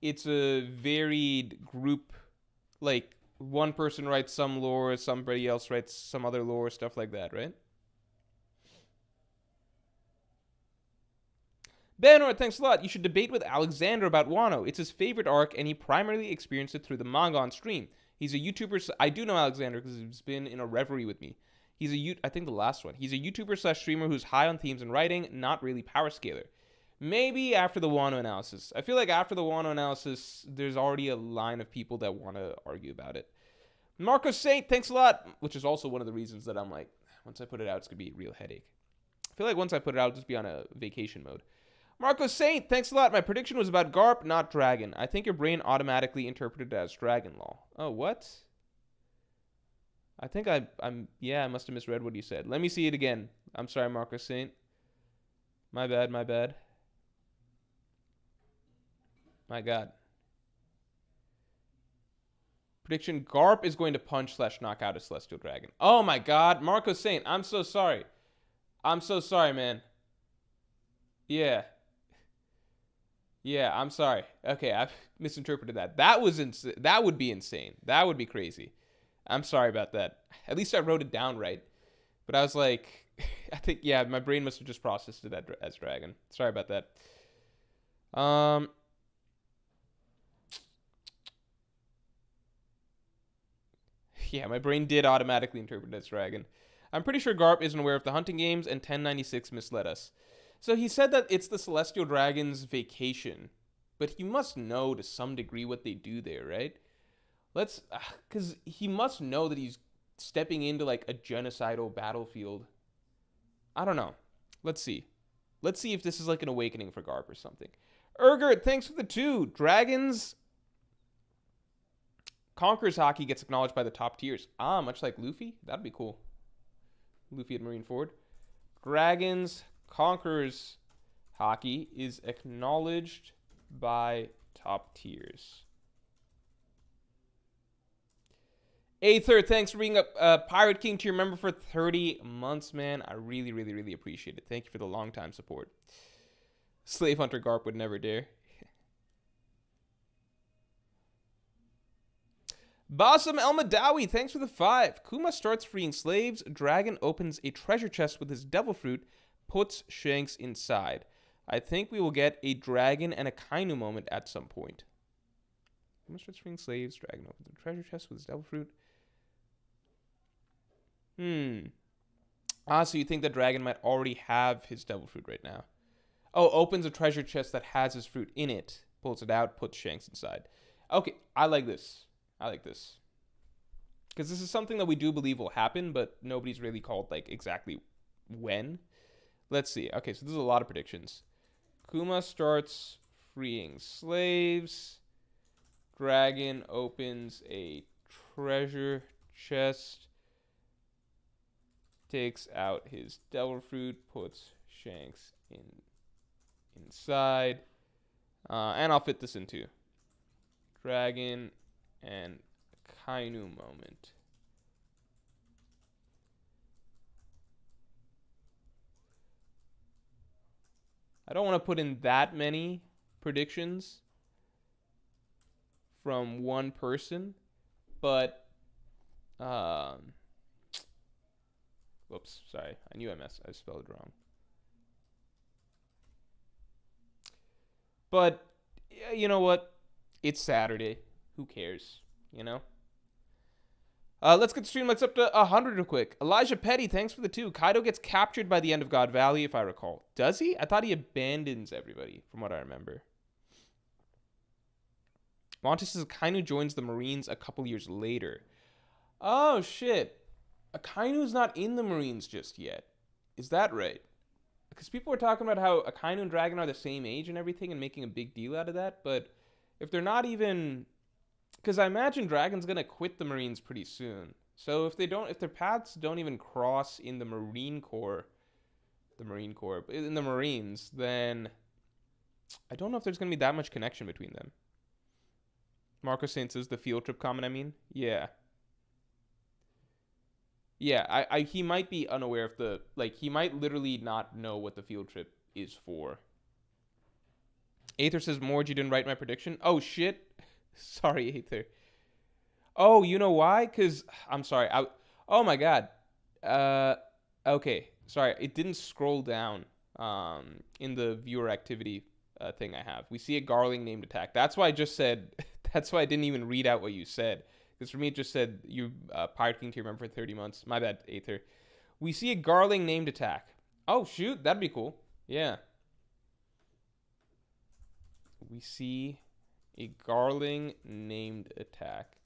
varied group, like one person writes some lore, somebody else writes some other lore, stuff like that, right? Banor, thanks a lot. You should debate with Alexander about Wano. It's his favorite arc, and he primarily experienced it through the manga on stream. He's a YouTuber. I do know Alexander because he's been in a reverie with me. I think the last one. He's a YouTuber slash streamer who's high on themes and writing, not really power scaler. Maybe after the Wano analysis. I feel like after the Wano analysis, there's already a line of people that want to argue about it. Marco Saint, thanks a lot. Which is also one of the reasons that I'm like, once I put it out, it's going to be a real headache. I feel like once I put it out, I'll just be on a vacation mode. Marco Saint, thanks a lot. My prediction was about Garp, not Dragon. I think your brain automatically interpreted it as Dragon Law. Oh, what? I think I must have misread what you said. Let me see it again. I'm sorry, Marco Saint. My bad. My God. Prediction, Garp is going to punch / knock out a Celestial Dragon. Oh my God, Marco Saint, I'm so sorry. I'm so sorry, man. Yeah, I'm sorry. Okay, I've misinterpreted that. That would be insane. That would be crazy. I'm sorry about that. At least I wrote it down right. But I was like, I think, yeah, my brain must have just processed it as Dragon. Sorry about that. Yeah, my brain did automatically interpret it as Dragon. I'm pretty sure Garp isn't aware of the hunting games, and 1096 misled us. So he said that it's the Celestial Dragon's vacation, but he must know to some degree what they do there, right? Because he must know that he's stepping into like a genocidal battlefield. I don't know. Let's see. Let's see if this is like an awakening for Garp or something. Urgert, thanks for the 2. Dragons. Conqueror's Hockey gets acknowledged by the top tiers. Much like Luffy? That'd be cool. Luffy at Marineford. Dragons. Conqueror's Hockey is acknowledged by top tiers. Aether, thanks for being a Pirate King tier member for 30 months, man. I really, really, really appreciate it. Thank you for the long time support. Slave Hunter Garp would never dare. Bassam El Madawi, thanks for the 5. Kuma starts freeing slaves. Dragon opens a treasure chest with his devil fruit, puts Shanks inside. I think we will get a dragon and a Kainu moment at some point. Kuma starts freeing slaves. Dragon opens a treasure chest with his devil fruit. So you think the dragon might already have his devil fruit right now? Oh, opens a treasure chest that has his fruit in it. Pulls it out, puts Shanks inside. Okay, I like this. Because this is something that we do believe will happen, but nobody's really called, like, exactly when. Let's see. Okay, so there's a lot of predictions. Kuma starts freeing slaves. Dragon opens a treasure chest. Takes out his devil fruit, puts Shanks inside. And I'll fit this into dragon and Kainu moment. I don't want to put in that many predictions from one person, but whoops, sorry. I knew I spelled it wrong. But you know what? It's Saturday. Who cares? You know? Let's get the stream likes up to 100 real quick. Elijah Petty, thanks for the 2. Kaido gets captured by the end of God Valley, if I recall. Does he? I thought he abandons everybody, from what I remember. Monty says Akainu joins the Marines a couple years later. Oh, shit. Akainu's not in the Marines just yet. Is that right? Because people were talking about how Akainu and Dragon are the same age and everything and making a big deal out of that. But if they're not even... Because I imagine Dragon's going to quit the Marines pretty soon. So if their paths don't even cross in the Marine Corps, in the Marines, then I don't know if there's going to be that much connection between them. Marco Saint says the field trip comment, I mean? Yeah. Yeah, he might be unaware of he might literally not know what the field trip is for. Aether says, Morge, you didn't write my prediction? Oh, shit. Sorry, Aether. Oh, you know why? Because, I'm sorry. Oh, my God. Okay. Sorry, it didn't scroll down in the viewer activity thing I have. We see a Garling named attack. That's why I just said... That's why I didn't even read out what you said. Because for me, it just said, you Pirate King to remember for 30 months. My bad, Aether. We see a Garling named attack. Oh, shoot. That'd be cool. Yeah. We see a Garling named attack.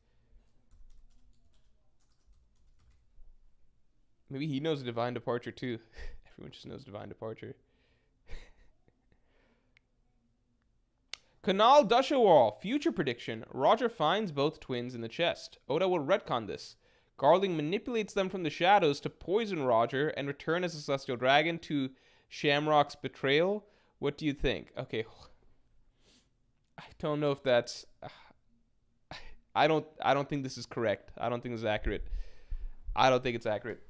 Maybe he knows Divine Departure, too. Everyone just knows Divine Departure. Kanal Dushawal, future prediction. Roger finds both twins in the chest. Oda will retcon this. Garling manipulates them from the shadows to poison Roger and return as a celestial dragon to Shamrock's betrayal. What do you think? Okay. I don't know if that's... I don't think this is correct. I don't think this is accurate. I don't think it's accurate.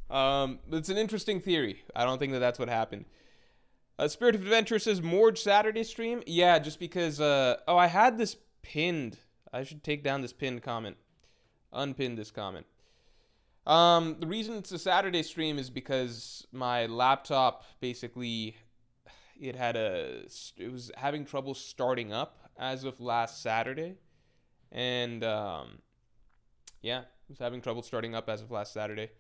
It's an interesting theory. I don't think that's what happened. Spirit of Adventure says, Morge Saturday stream? Yeah, just because, I had this pinned. I should take down this pinned comment. Unpin this comment. The reason it's a Saturday stream is because my laptop, basically, it was having trouble starting up as of last Saturday. And, yeah, it was having trouble starting up as of last Saturday.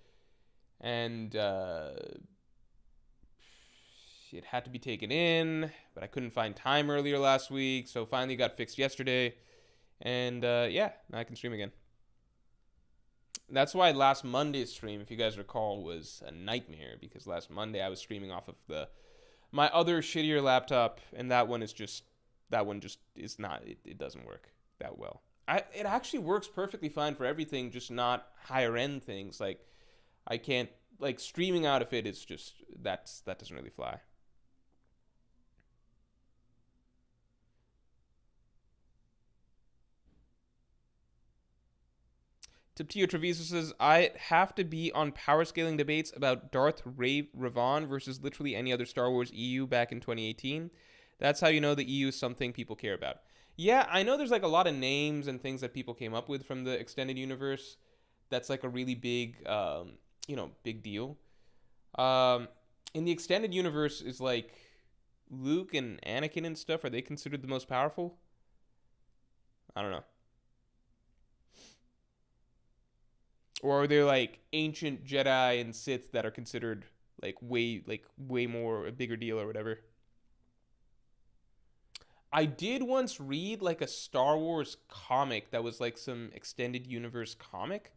And, it had to be taken in, but I couldn't find time earlier last week, so finally got fixed yesterday. And, yeah, now I can stream again. That's why last Monday's stream, if you guys recall, was a nightmare, because last Monday I was streaming off of my other shittier laptop, and that one just is not, it doesn't work that well. It actually works perfectly fine for everything, just not higher end things. Like, I can't, like, streaming out of it is just, that doesn't really fly. Tiptio Treviso says, I have to be on power scaling debates about Darth Revan versus literally any other Star Wars EU back in 2018. That's how you know the EU is something people care about. Yeah, I know there's like a lot of names and things that people came up with from the extended universe. That's like a really big, big deal. Um, in the extended universe, is like Luke and Anakin and stuff. Are they considered the most powerful? I don't know. Or are there like ancient Jedi and Sith that are considered like way more a bigger deal or whatever? I did once read like a Star Wars comic that was like some extended universe comic.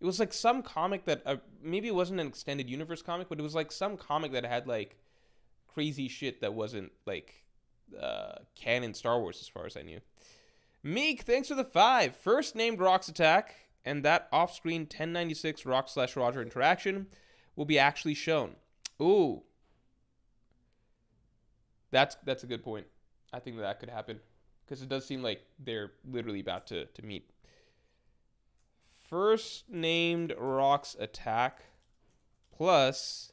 It was like some comic that maybe it wasn't an extended universe comic, but it was like some comic that had like crazy shit that wasn't like canon Star Wars as far as I knew. Meek, thanks for the 5. First named Rocks attack, and that off-screen 1096 Rock/Roger interaction will be actually shown. Ooh, that's a good point. I think that could happen because it does seem like they're literally about to meet. First named Rocks attack plus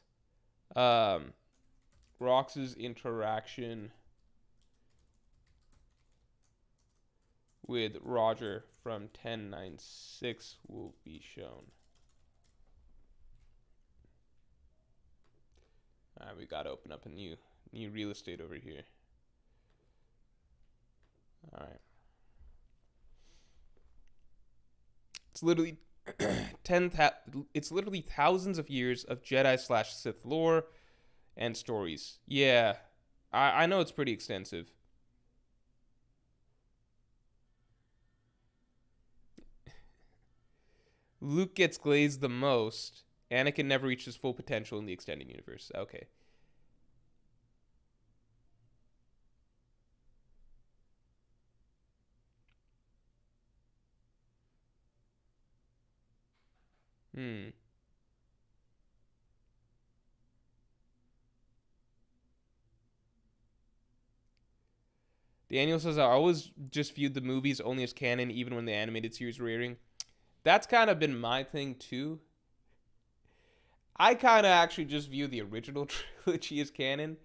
Rox's interaction with Roger from 1096 will be shown. All right, we got to open up a new real estate over here. All right. It's literally it's literally thousands of years of Jedi/Sith lore and stories. Yeah, I know it's pretty extensive. Luke gets glazed the most. Anakin never reached his full potential in the extended universe. Okay. Hmm. Daniel says, I always just viewed the movies only as canon, even when the animated series were airing. That's kind of been my thing, too. I kind of actually just view the original trilogy as canon.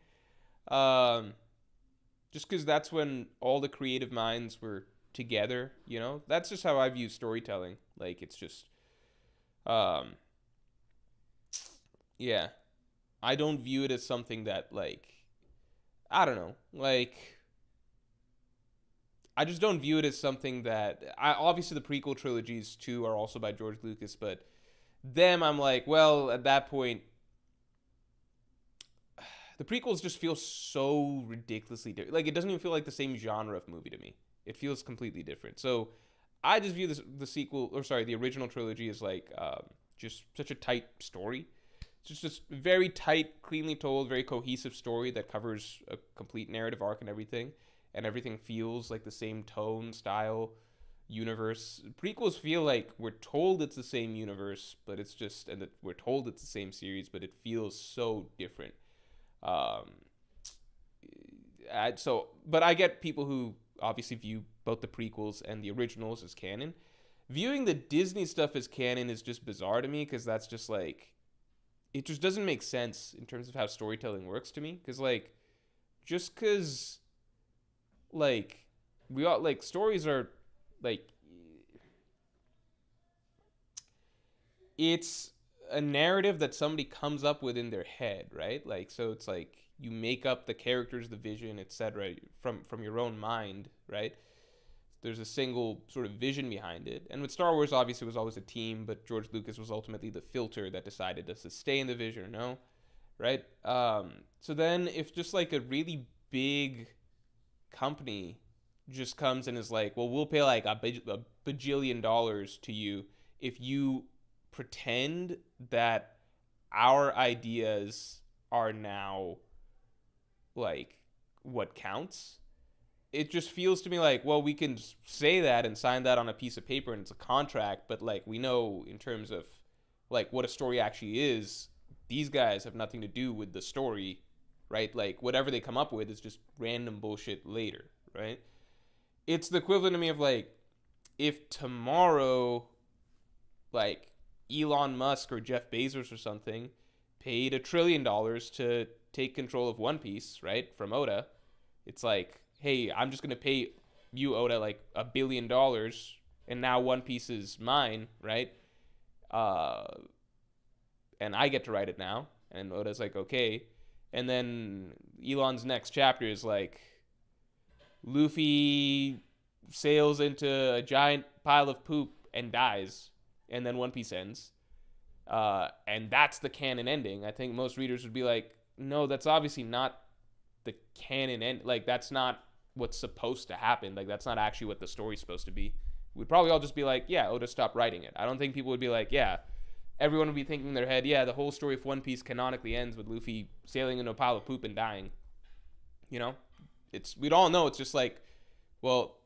Um, just because that's when all the creative minds were together, you know? That's just how I view storytelling. Like, it's just, um, yeah. I don't view it as something that, like, I don't know. Like, I just don't view it as something that obviously the prequel trilogies too are also by George Lucas, but them I'm like, well, at that point, the prequels just feel so ridiculously different. Like it doesn't even feel like the same genre of movie to me. It feels completely different. So I just view the sequel, or sorry, the original trilogy as like just such a tight story. It's just very tight, cleanly told, very cohesive story that covers a complete narrative arc and everything. And everything feels like the same tone, style, universe. Prequels feel like we're told it's the same universe, but it's just, and that we're told it's the same series, but it feels so different. Um, but I get people who obviously view both the prequels and the originals as canon. Viewing the Disney stuff as canon is just bizarre to me because that's just like, it just doesn't make sense in terms of how storytelling works to me. Because like, just because like we all like stories are like it's a narrative that somebody comes up with in their head, right? Like so it's like you make up the characters, the vision, etc. from your own mind, right? There's a single sort of vision behind it. And with Star Wars obviously it was always a team, but George Lucas was ultimately the filter that decided to sustain the vision or no, right? So then if just like a really big company just comes and is like, well, we'll pay like a bajillion dollars to you if you pretend that our ideas are now like what counts. It just feels to me like, well, we can say that and sign that on a piece of paper and it's a contract, but like we know in terms of like what a story actually is, these guys have nothing to do with the story, right? Like whatever they come up with is just random bullshit later, right? It's the equivalent to me of like if tomorrow like Elon Musk or Jeff Bezos or something paid $1 trillion to take control of One Piece, right, from Oda. It's like, hey, I'm just gonna pay you, Oda, like $1 billion, and now One Piece is mine, right? Uh, and I get to write it now. And Oda's like, okay. And then Elon's next chapter is like, Luffy sails into a giant pile of poop and dies, and then One Piece ends. And that's the canon ending. I think most readers would be like, no, that's obviously not the canon end. Like, that's not what's supposed to happen. Like, that's not actually what the story's supposed to be. We'd probably all just be like, yeah, Oda stopped writing it. I don't think people would be like, yeah. Everyone would be thinking in their head, yeah, the whole story of One Piece canonically ends with Luffy sailing into a pile of poop and dying. You know? We'd all know it's just like, well,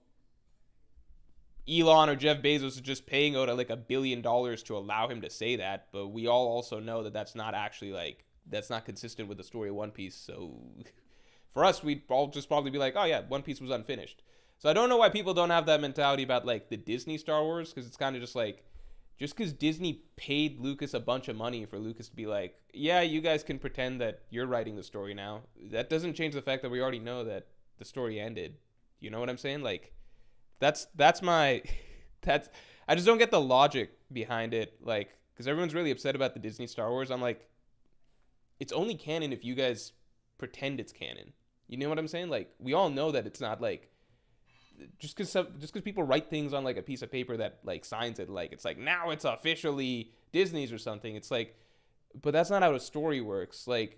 Elon or Jeff Bezos is just paying Oda like $1 billion to allow him to say that, but we all also know that that's not actually like, that's not consistent with the story of One Piece. So for us, we'd all just probably be like, oh yeah, One Piece was unfinished. So I don't know why people don't have that mentality about like the Disney Star Wars, because it's kind of just like, just because Disney paid Lucas a bunch of money for Lucas to be like, yeah, you guys can pretend that you're writing the story now, that doesn't change the fact that we already know that the story ended. You know what I'm saying? Like, that's my that's I just don't get the logic behind it. Like, because everyone's really upset about the Disney Star Wars. I'm like, it's only canon if you guys pretend it's canon. You know what I'm saying? Like, we all know that it's not like, just because people write things on like a piece of paper that like signs it, like it's like now it's officially Disney's or something. It's like, but that's not how a story works. Like,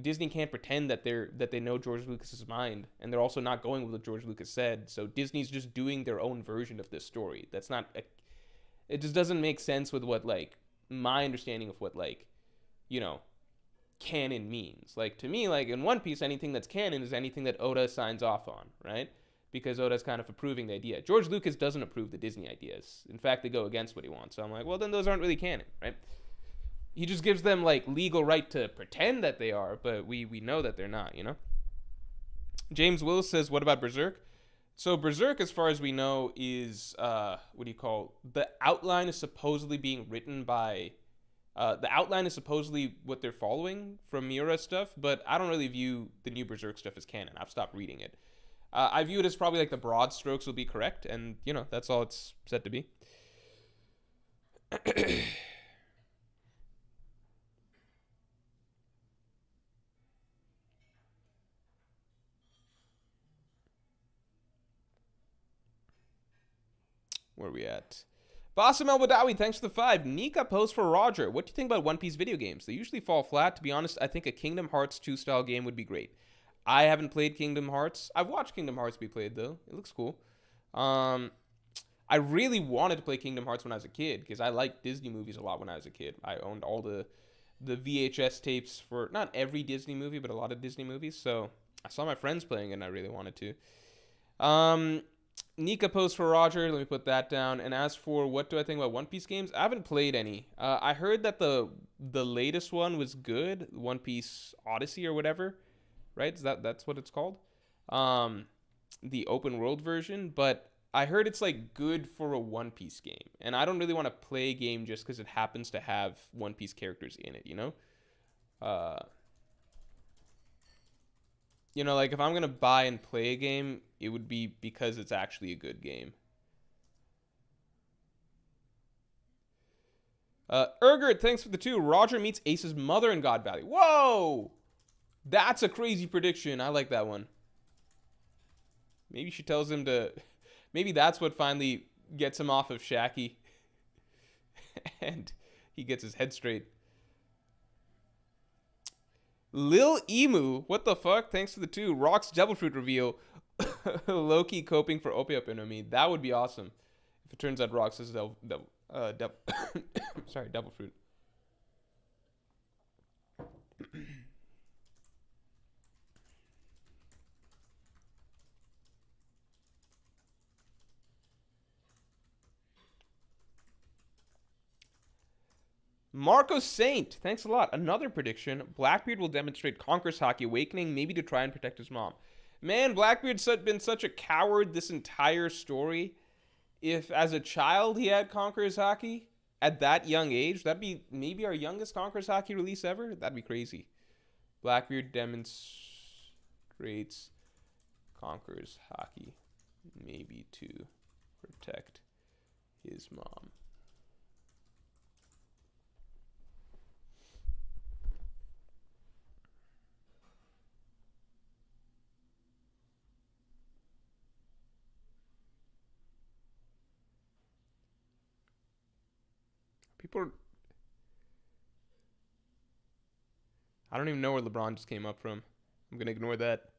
Disney can't pretend that they know George Lucas's mind, and they're also not going with what George Lucas said. So Disney's just doing their own version of this story. That's not it just doesn't make sense with what like my understanding of what like, you know, canon means. Like, to me, like in One Piece, anything that's canon is anything that Oda signs off on, right? Because Oda's kind of approving the idea. George Lucas doesn't approve the Disney ideas. In fact, they go against what he wants. So I'm like, well, then those aren't really canon, right? He just gives them like legal right to pretend that they are, but we know that they're not, you know? James Willis says, what about Berserk? So Berserk, as far as we know, is the outline is supposedly being written by the outline is supposedly what they're following from Miura stuff, but I don't really view the new Berserk stuff as canon. I've stopped reading it. I view it as probably like the broad strokes will be correct, and you know, that's all it's set to be. Where are we at? Basim El Badawi, thanks for the 5. Nika posts for Roger. What do you think about One Piece video games? They usually fall flat. To be honest, I think a Kingdom Hearts 2 style game would be great. I haven't played Kingdom Hearts. I've watched Kingdom Hearts be played, though. It looks cool. I really wanted to play Kingdom Hearts when I was a kid, because I liked Disney movies a lot when I was a kid. I owned all the VHS tapes for not every Disney movie, but a lot of Disney movies. So I saw my friends playing it, and I really wanted to. Nika posts for Roger. Let me put that down. And as for what do I think about One Piece games, I haven't played any. I heard that the latest one was good, One Piece Odyssey or whatever. Right? That's what it's called? The open world version, but I heard it's like good for a One Piece game. And I don't really want to play a game just because it happens to have One Piece characters in it, you know? You know, like if I'm going to buy and play a game, it would be because it's actually a good game. Ergert, thanks for the 2. Roger meets Ace's mother in God Valley. Whoa! That's a crazy prediction. I like that one. Maybe she tells him to... Maybe that's what finally gets him off of Shaki. And he gets his head straight. Lil Emu, what the fuck? Thanks for the 2. Rock's Devil Fruit reveal. Loki coping for Opium on me. That would be awesome. If it turns out Rox is Devil Fruit. Marco Saint, thanks a lot. Another prediction. Blackbeard will demonstrate Conqueror's Haki Awakening, maybe to try and protect his mom. Man, Blackbeard's been such a coward this entire story. If as a child he had Conqueror's Haki, At that young age, that'd be maybe our youngest Conquerors hockey release ever. That'd be crazy. Blackbeard demonstrates Conquerors hockey, maybe to protect his mom. People are, I don't even know where LeBron just came up from. I'm going to ignore that.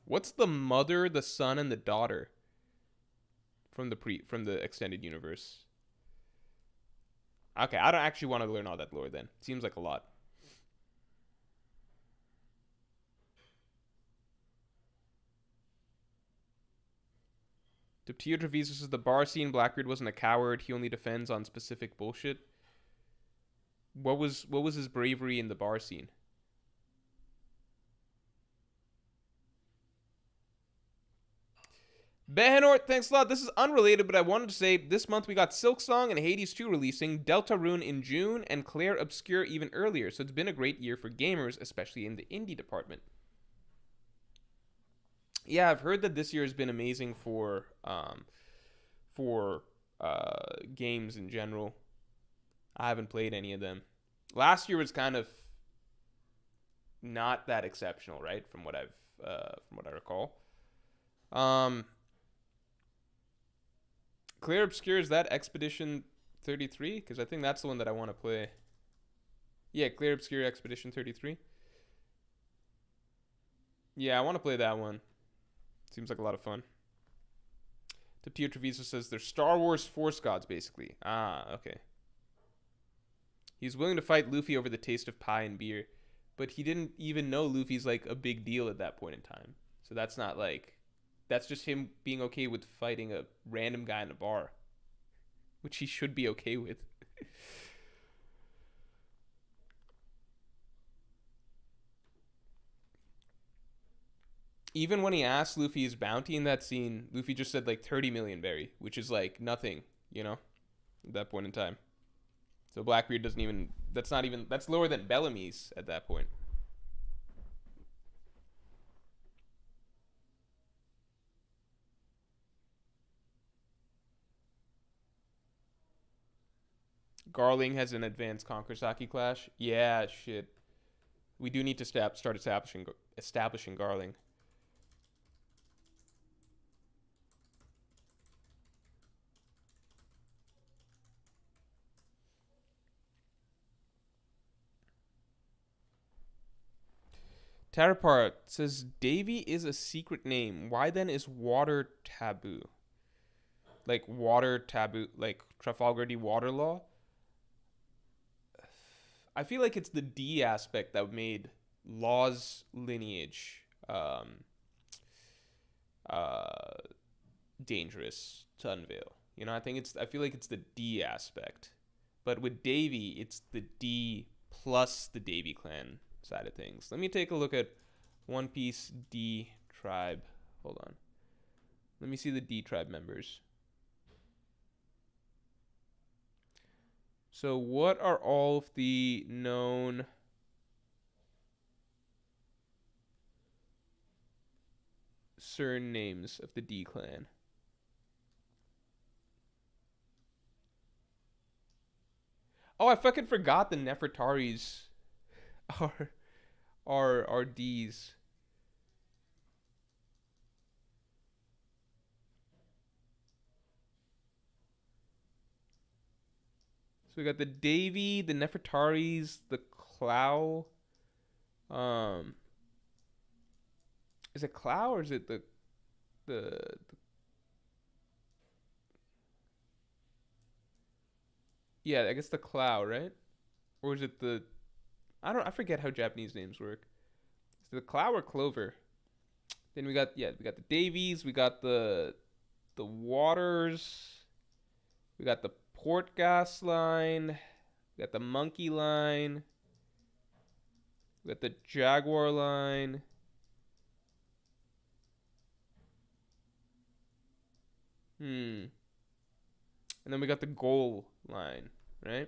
What's the mother, the son, and the daughter from the extended universe? Okay, I don't actually want to learn all that lore then. Seems like a lot. Deptio Treviso says the bar scene, Blackbeard wasn't a coward. He only defends on specific bullshit. What was his bravery in the bar scene? Behenort, thanks a lot. This is unrelated, but I wanted to say this month we got Silksong and Hades 2 releasing, Deltarune in June, and Clair Obscur even earlier. So it's been a great year for gamers, especially in the indie department. Yeah, I've heard that this year has been amazing for games in general. I haven't played any of them. Last year was kind of not that exceptional, right? From what I recall. Um, Clair Obscur, is that Expedition 33? Because I think that's the one that I want to play. Yeah, Clair Obscur Expedition 33. Yeah, I want to play that one. Seems like a lot of fun. Tapio Treviso says they're Star Wars Force gods, basically. Ah, okay. He's willing to fight Luffy over the taste of pie and beer, but he didn't even know Luffy's like a big deal at that point in time. So that's not like, that's just him being okay with fighting a random guy in a bar, which he should be okay with. Even when he asked Luffy his bounty in that scene, Luffy just said like 30 million berry, which is like nothing, you know, at that point in time. So Blackbeard doesn't even, that's not even, that's lower than Bellamy's at that point. Garling has an advanced Conquersaki Clash. Yeah, shit. We do need to start establishing Garling. Tarapart says Davy is a secret name. Why then is water taboo? Like water taboo, like Trafalgar D water law? I feel like it's the D aspect that made Law's lineage uh, dangerous to unveil. You know, I feel like it's the D aspect. But with Davy, it's the D plus the Davy clan side of things. Let me take a look at One Piece D tribe. Hold on. Let me see the D tribe members. So, what are all of the known surnames of the D clan? Oh, I fucking forgot the Nefertaris are are D's. So we got the Davy, the Nefertaris, the Clow. Um, is it Clow or is it the yeah? I guess the Clow, right? Or is it the I forget how Japanese names work. Is it the Clow or Clover? Then we got the Davies, we got the Waters. We got the Portgas line. We got the Monkey line. We got the Jaguar line. And then we got the Goal line, right?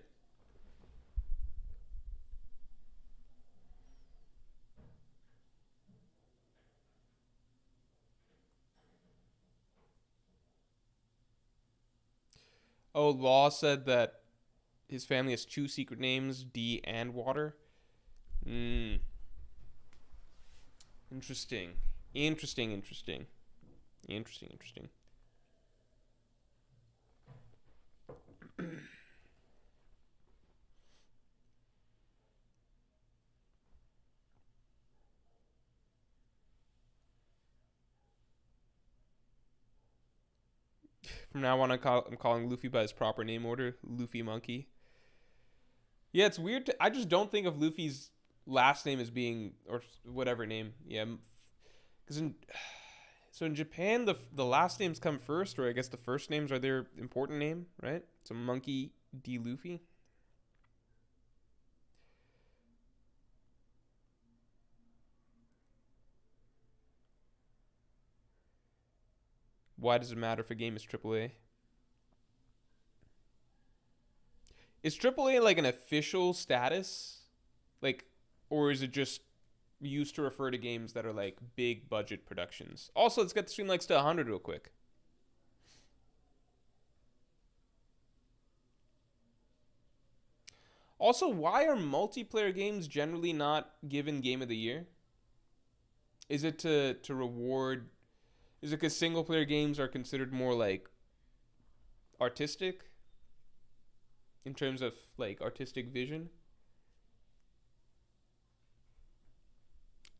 Oh, Law said that his family has two secret names, D and Water. Interesting. Interesting. From now on, I'm calling Luffy by his proper name order, Luffy Monkey. Yeah, it's weird. I just don't think of Luffy's last name as being, or whatever name. Yeah, because in Japan, the last names come first, or I guess the first names are their important name, right? So Monkey D. Luffy. Why does it matter if a game is AAA? Is AAA like an official status? Like, or is it just used to refer to games that are like big budget productions? Also, let's get the stream likes to 100 real quick. Also, why are multiplayer games generally not given Game of the Year? Is it to reward? Is it because single player games are considered more like artistic in terms of like artistic vision?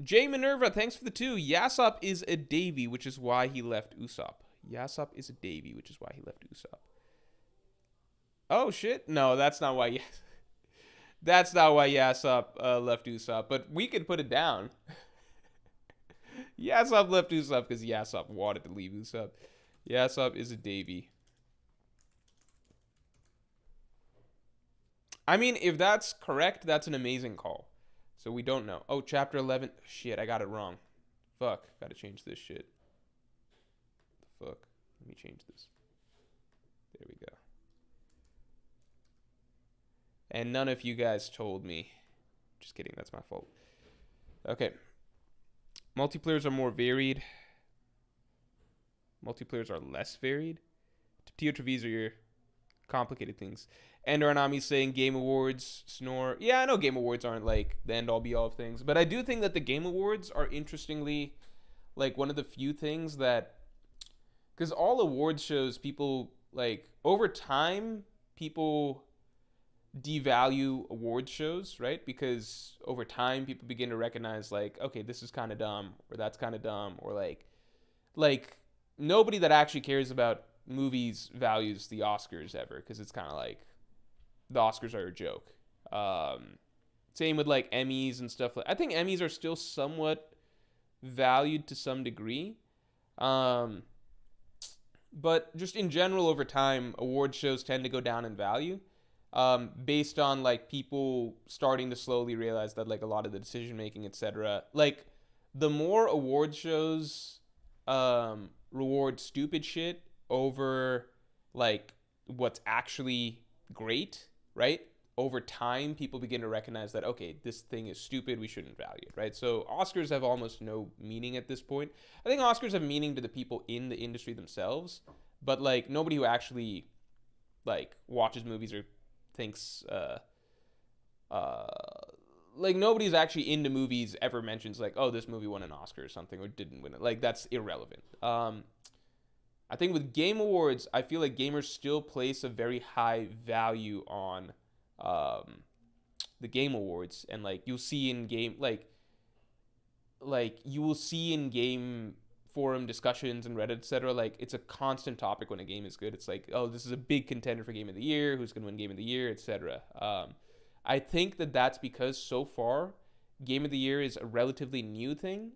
Jay Minerva, thanks for the 2. Yasop is a Davy, which is why he left Usopp. Yasop is a Davy, which is why he left Usopp. Oh shit! No, that's not why. That's not why Yasop left Usopp. But we could put it down. Yasop left Usopp because Yasop wanted to leave Usopp. Yasop is a Davy. I mean, if that's correct, that's an amazing call. So we don't know. Oh, chapter 11. Shit, I got it wrong. Fuck. Gotta change this shit. Fuck. Let me change this. There we go. And none of you guys told me. Just kidding. That's my fault. Okay. Multiplayers are more varied. Multiplayers are less varied. Tio Treviso, your complicated things. And Arnami's saying Game Awards, snore. Yeah, I know Game Awards aren't like the end all be all of things, but I do think that the Game Awards are interestingly like one of the few things that, because all awards shows people like over time people devalue awards shows, right? Because over time people begin to recognize like, okay, this is kind of dumb, or that's kind of dumb, or like nobody that actually cares about movies values the Oscars ever, because it's kind of like the Oscars are a joke. Same with like Emmys and stuff. I think Emmys are still somewhat valued to some degree. But just in general, over time, award shows tend to go down in value, based on like people starting to slowly realize that like a lot of the decision making, etc. Like the more award shows reward stupid shit over like what's actually great, right? Over time, people begin to recognize that, okay, this thing is stupid, we shouldn't value it, right? So Oscars have almost no meaning at this point. I think Oscars have meaning to the people in the industry themselves, but like nobody who actually like watches movies or thinks like nobody's actually into movies ever mentions like, oh, this movie won an Oscar or something, or didn't win it. Like that's irrelevant. I think with Game Awards, I feel like gamers still place a very high value on the Game Awards, and like you'll see in game like you will see in game forum discussions and Reddit, etc. Like it's a constant topic when a game is good. It's like, oh, this is a big contender for Game of the Year. Who's gonna win Game of the Year, etc. I think that that's because so far Game of the Year is a relatively new thing,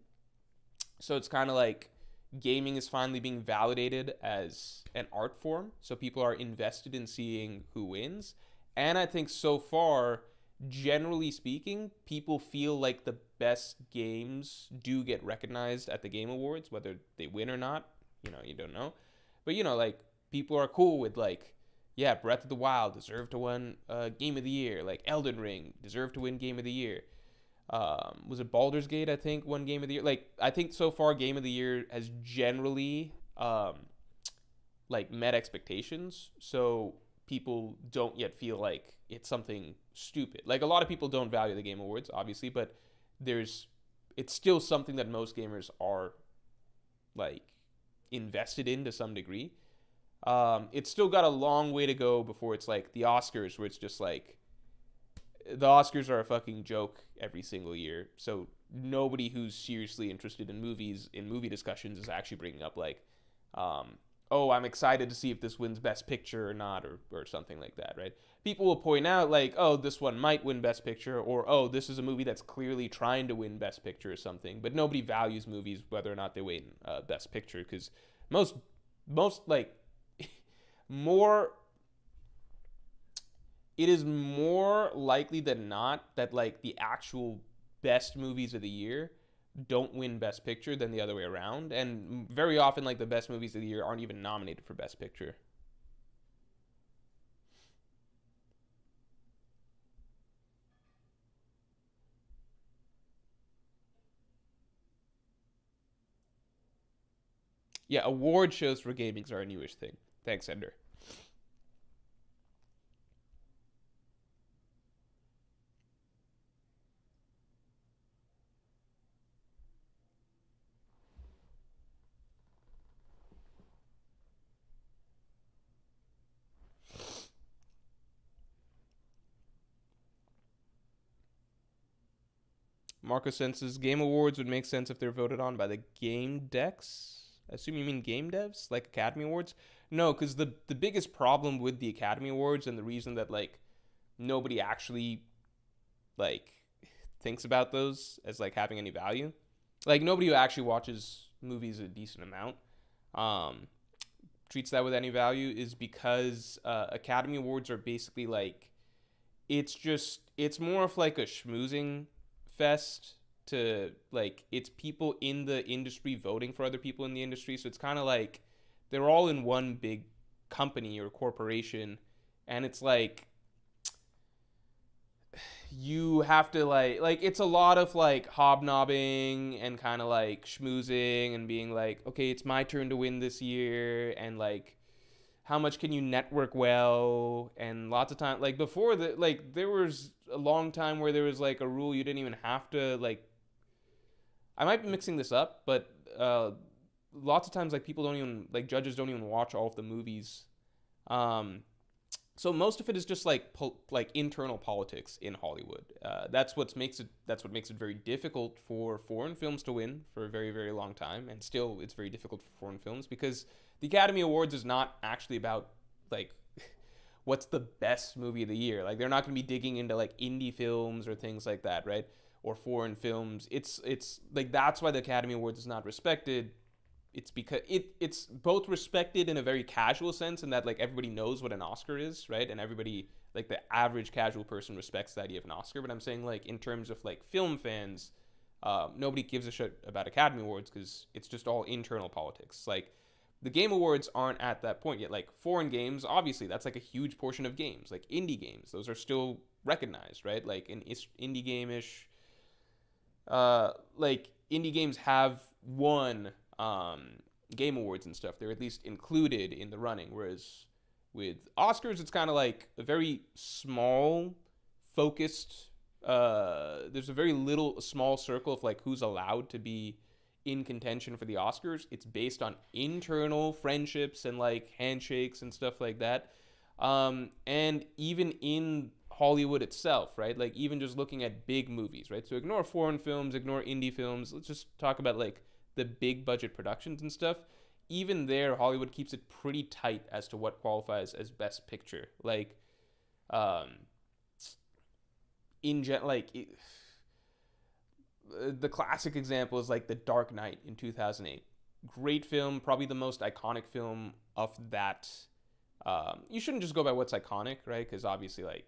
so it's kind of like gaming is finally being validated as an art form, so people are invested in seeing who wins. And I think so far, generally speaking, people feel like the best games do get recognized at the Game Awards, whether they win or not. You don't know. But like people are cool with like, yeah, Breath of the Wild deserved to win Game of the Year. Like Elden Ring deserved to win Game of the Year. Was it Baldur's Gate? I think won Game of the Year. Like I think so far, Game of the Year has generally like met expectations. So people don't yet feel like it's something stupid. Like a lot of people don't value the Game Awards, obviously, but there's it's still something that most gamers are like invested in to some degree. It's still got a long way to go before it's like the Oscars, where it's just like the Oscars are a fucking joke every single year. So nobody who's seriously interested in movies, in movie discussions, is actually bringing up like, oh, I'm excited to see if this wins Best Picture or not, or something like that, right? People will point out like, oh, this one might win Best Picture, or oh, this is a movie that's clearly trying to win Best Picture or something. But nobody values movies whether or not they win Best Picture, because most like more it is more likely than not that like the actual best movies of the year don't win Best Picture than the other way around, and very often like the best movies of the year aren't even nominated for Best Picture. Yeah, award shows for gamings are a newish thing. Thanks, Ender. Marco senses Game Awards would make sense if they're voted on by the game decks. I assume you mean game devs, like Academy Awards. No, because the biggest problem with the Academy Awards, and the reason that like nobody actually like thinks about those as like having any value, like nobody who actually watches movies a decent amount um, treats that with any value, is because Academy Awards are basically like it's more of like a schmoozing fest. To like it's people in the industry voting for other people in the industry, so it's kind of like they're all in one big company or corporation, and it's like you have to like it's a lot of like hobnobbing and kind of like schmoozing and being like, okay, it's my turn to win this year, and like how much can you network well. And lots of time, like before, the like there was a long time where there was like a rule you didn't even have to like, I might be mixing this up, but lots of times like people don't even like judges don't even watch all of the movies. um so most of it is just like like internal politics in Hollywood. That's what makes it very difficult for foreign films to win for a very very long time, and still it's very difficult for foreign films because the Academy Awards is not actually about like what's the best movie of the year. Like they're not going to be digging into like indie films or things like that, right? Or foreign films. It's like that's why the Academy Awards is not respected. It's because it's both respected in a very casual sense, in that like everybody knows what an Oscar is, right? And everybody, like the average casual person, respects the idea of an Oscar. But I'm saying like in terms of like film fans, nobody gives a shit about Academy Awards because it's just all internal politics. Like the Game Awards aren't at that point yet. Like foreign games, obviously that's like a huge portion of games. Like indie games, those are still recognized, right? Like an indie game-ish, like indie games have won game awards and stuff. They're at least included in the running. Whereas with Oscars, it's kind of like a very small, focused. There's a very little, small circle of like who's allowed to be in contention for the Oscars. It's based on internal friendships and like handshakes and stuff like that. And even in Hollywood itself, right? Like even just looking at big movies, right? So ignore foreign films, ignore indie films. Let's just talk about like the big budget productions and stuff. Even there, Hollywood keeps it pretty tight as to what qualifies as Best Picture. Like, um, like the classic example is like The Dark Knight in 2008. great film, probably the most iconic film of that. You shouldn't just go by what's iconic, right? Because obviously, like,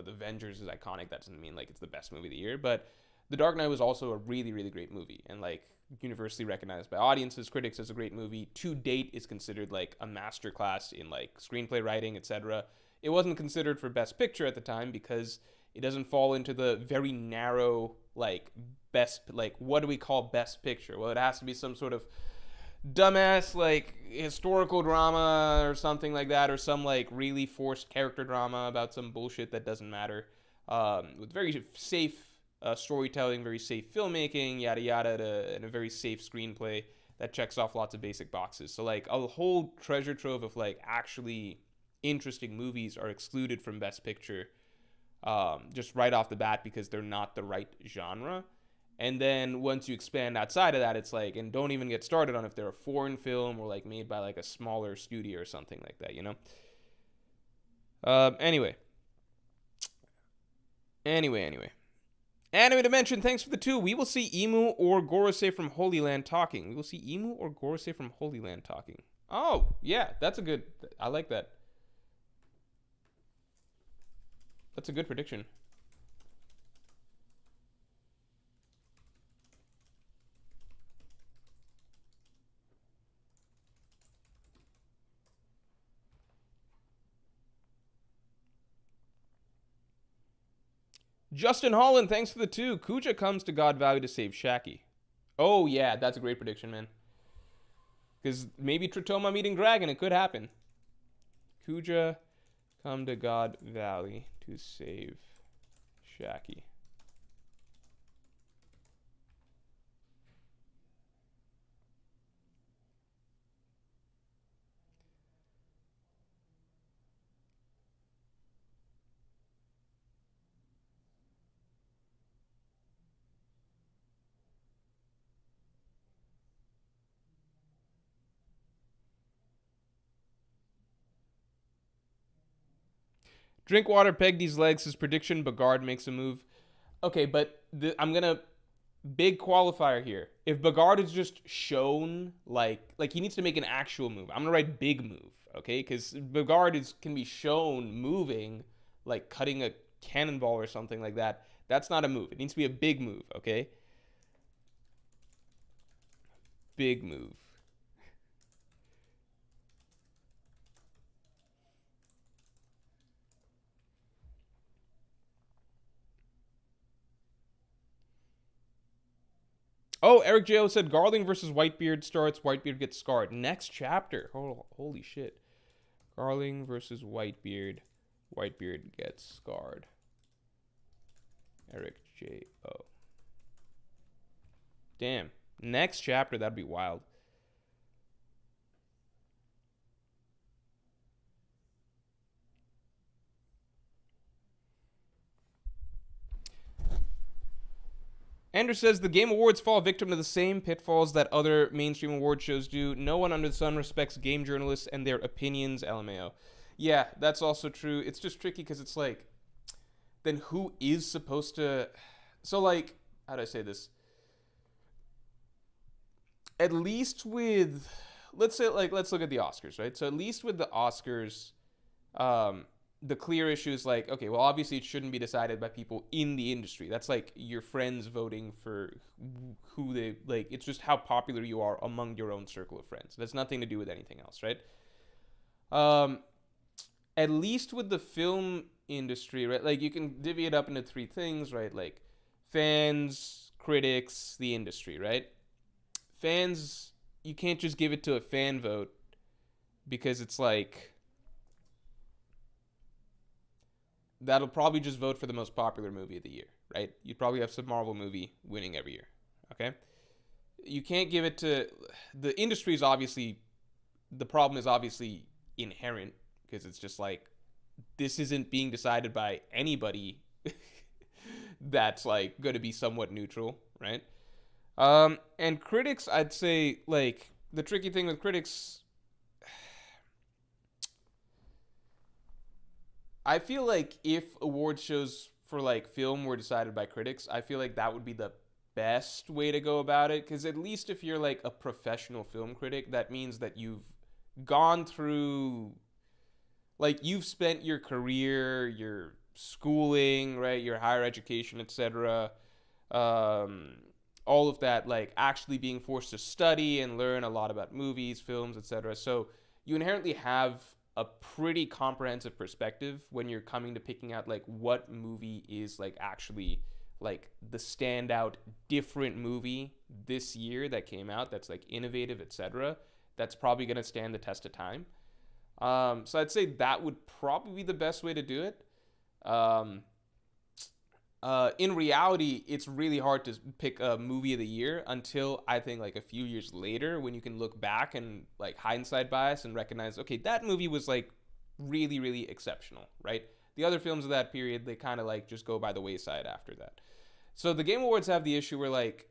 The Avengers is iconic. That doesn't mean like it's the best movie of the year. But The Dark Knight was also a really, really great movie, and like universally recognized by audiences, critics as a great movie. To date, is considered like a masterclass in like screenplay writing, etc. It wasn't considered for Best Picture at the time because it doesn't fall into the very narrow like best, like what do we call Best Picture? Well, it has to be some sort of dumbass like historical drama or something like that, or some like really forced character drama about some bullshit that doesn't matter. With very safe storytelling, very safe filmmaking, yada yada, and a very safe screenplay that checks off lots of basic boxes. So like a whole treasure trove of like actually interesting movies are excluded from Best Picture, just right off the bat because they're not the right genre. And then once you expand outside of that, it's like, and don't even get started on if they're a foreign film or like made by like a smaller studio or something like that, you know? Anyway. Anime Dimension, thanks for the 2. We will see Emu or Gorosei from Holy Land talking. We will see Emu or Gorosei from Holy Land talking. Oh, yeah, that's a good, I like that. That's a good prediction. Justin Holland, thanks for the 2. Kuja comes to God Valley to save Shaki. Oh, yeah, that's a great prediction, man. Because maybe Tritoma meeting Dragon, it could happen. Kuja come to God Valley to save Shaki. Drinkwater pegged these legs. His prediction: Bagard makes a move. Okay, but I'm gonna big qualifier here. If Bagard is just shown like he needs to make an actual move. I'm gonna write big move, okay? Because Bagard can be shown moving, like cutting a cannonball or something like that. That's not a move. It needs to be a big move, okay? Big move. Oh, Eric J.O. said Garling versus Whitebeard starts. Whitebeard gets scarred. Next chapter. Oh, holy shit. Garling versus Whitebeard. Whitebeard gets scarred. Eric J.O. Damn. Next chapter, that'd be wild. Andrew says the Game Awards fall victim to the same pitfalls that other mainstream award shows do. No one under the sun respects game journalists and their opinions, LMAO. Yeah, that's also true. It's just tricky because it's like, then who is supposed to... So like, how do I say this? At least with... let's look at the Oscars, right? So at least with the Oscars, the clear issue is like, okay, well, obviously it shouldn't be decided by people in the industry. That's like your friends voting for who they like. It's just how popular you are among your own circle of friends. That's nothing to do with anything else, right? At least with the film industry, right? Like you can divvy it up into 3 things, right? Like fans, critics, the industry, right? Fans, you can't just give it to a fan vote because it's like that'll probably just vote for the most popular movie of the year, right? You'd probably have some Marvel movie winning every year, okay? You can't give it to the industry. Is obviously the problem is obviously inherent because it's just like this isn't being decided by anybody that's like going to be somewhat neutral, right? And critics, I'd say like the tricky thing with critics, I feel like if award shows for like film were decided by critics, I feel like that would be the best way to go about it, because at least if you're like a professional film critic, that means that you've gone through, like, you've spent your career, your schooling, right, your higher education, etc., um, all of that, like actually being forced to study and learn a lot about movies, films, etc. So you inherently have a pretty comprehensive perspective when you're coming to picking out like what movie is like actually like the standout different movie this year that came out that's like innovative, etc. That's probably going to stand the test of time. So I'd say that would probably be the best way to do it. Um, in reality, it's really hard to pick a movie of the year until I think like a few years later when you can look back and like hindsight bias and recognize, okay, that movie was like really, really exceptional, right? The other films of that period, they kind of like just go by the wayside after that. So the Game Awards have the issue where like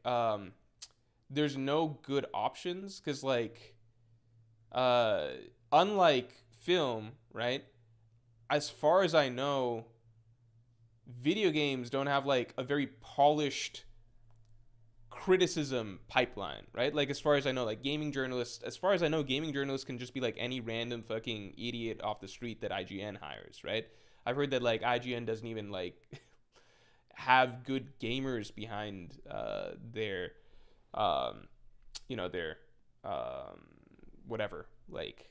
there's no good options because like uh, unlike film, right? As far as I know, video games don't have like a very polished criticism pipeline, right? Like as far as I know, like gaming journalists, as far as I know, gaming journalists can just be like any random fucking idiot off the street that IGN hires, right? I've heard that like IGN doesn't even like have good gamers behind their their um whatever, like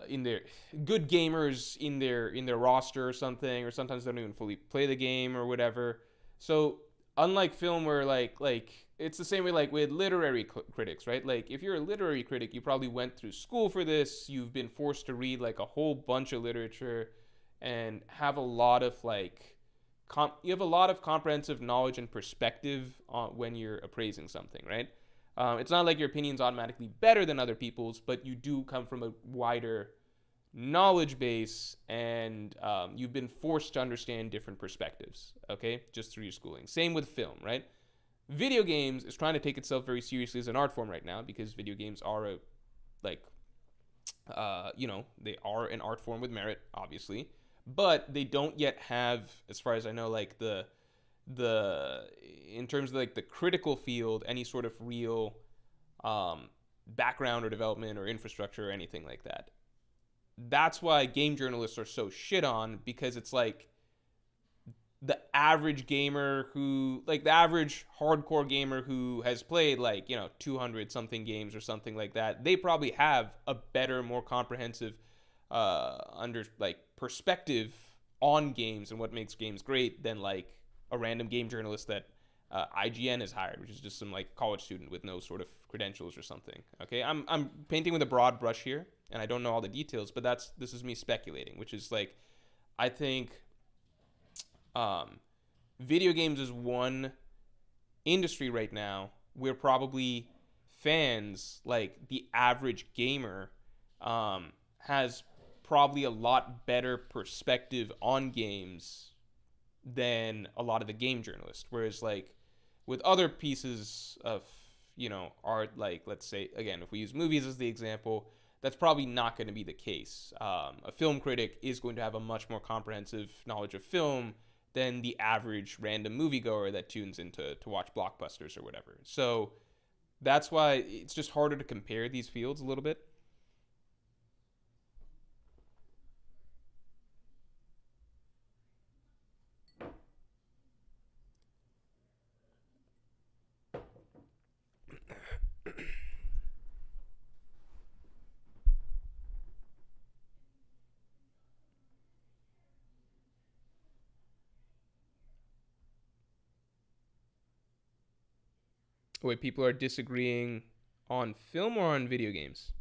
in their good gamers in their roster or something, or sometimes they don't even fully play the game or whatever. So unlike film, where like it's the same way like with literary critics, right? Like if you're a literary critic, you probably went through school for this. You've been forced to read like a whole bunch of literature and have a lot of like you have a lot of comprehensive knowledge and perspective on when you're appraising something, right? It's not like your opinion's automatically better than other people's, but you do come from a wider knowledge base, and you've been forced to understand different perspectives, okay, just through your schooling. Same with film, right? Video games is trying to take itself very seriously as an art form right now because video games are a, like, they are an art form with merit, obviously, but they don't yet have, as far as I know, like the in terms of like the critical field, any sort of real background or development or infrastructure or anything like that. That's why game journalists are so shit on, because it's like the average gamer who, like the average hardcore gamer who has played like 200 something games or something like that, they probably have a better, more comprehensive under like perspective on games and what makes games great than like a random game journalist that IGN has hired, which is just some like college student with no sort of credentials or something. Okay, I'm painting with a broad brush here, and I don't know all the details, but this is me speculating, which is like, I think video games is one industry right now where probably fans, like the average gamer, has probably a lot better perspective on games than a lot of the game journalists. Whereas like with other pieces of art, like let's say again, if we use movies as the example, that's probably not going to be the case. A film critic is going to have a much more comprehensive knowledge of film than the average random moviegoer that tunes in to watch blockbusters or whatever. So that's why it's just harder to compare these fields a little bit. Wait, people are disagreeing on film or on video games?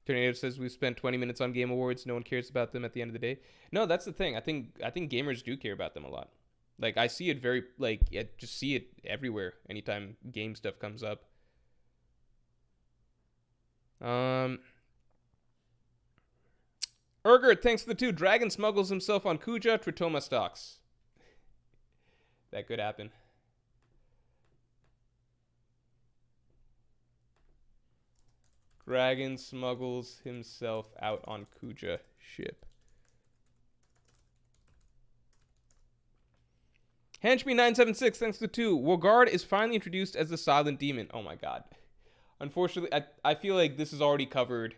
Tornado says we've spent 20 minutes on Game Awards. No one cares about them at the end of the day. No, that's the thing. I think gamers do care about them a lot. Like I see it very like I just see it everywhere anytime game stuff comes up. Um, Ergert, thanks for the two. Dragon smuggles himself on Kuja Tritoma stocks. That could happen. Dragon smuggles himself out on Kuja ship. Henchme976, thanks to 2. Wogard is finally introduced as the silent demon. Oh my god. Unfortunately, I feel like this is already covered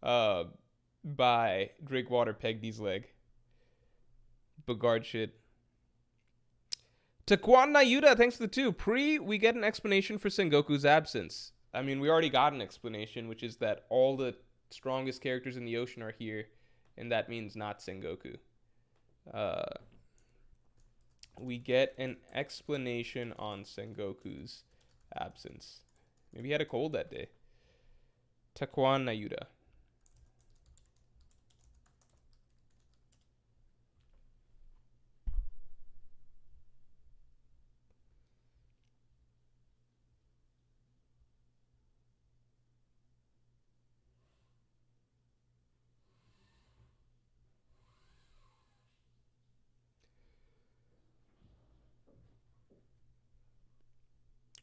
by Drakewater Peggy's leg. Bogard shit. Taquan Nayuda, thanks to the 2. We get an explanation for Sengoku's absence. I mean, we already got an explanation, which is that all the strongest characters in the ocean are here, and that means not Sengoku. We get an explanation on Sengoku's absence. Maybe he had a cold that day. Taquan Nayuda.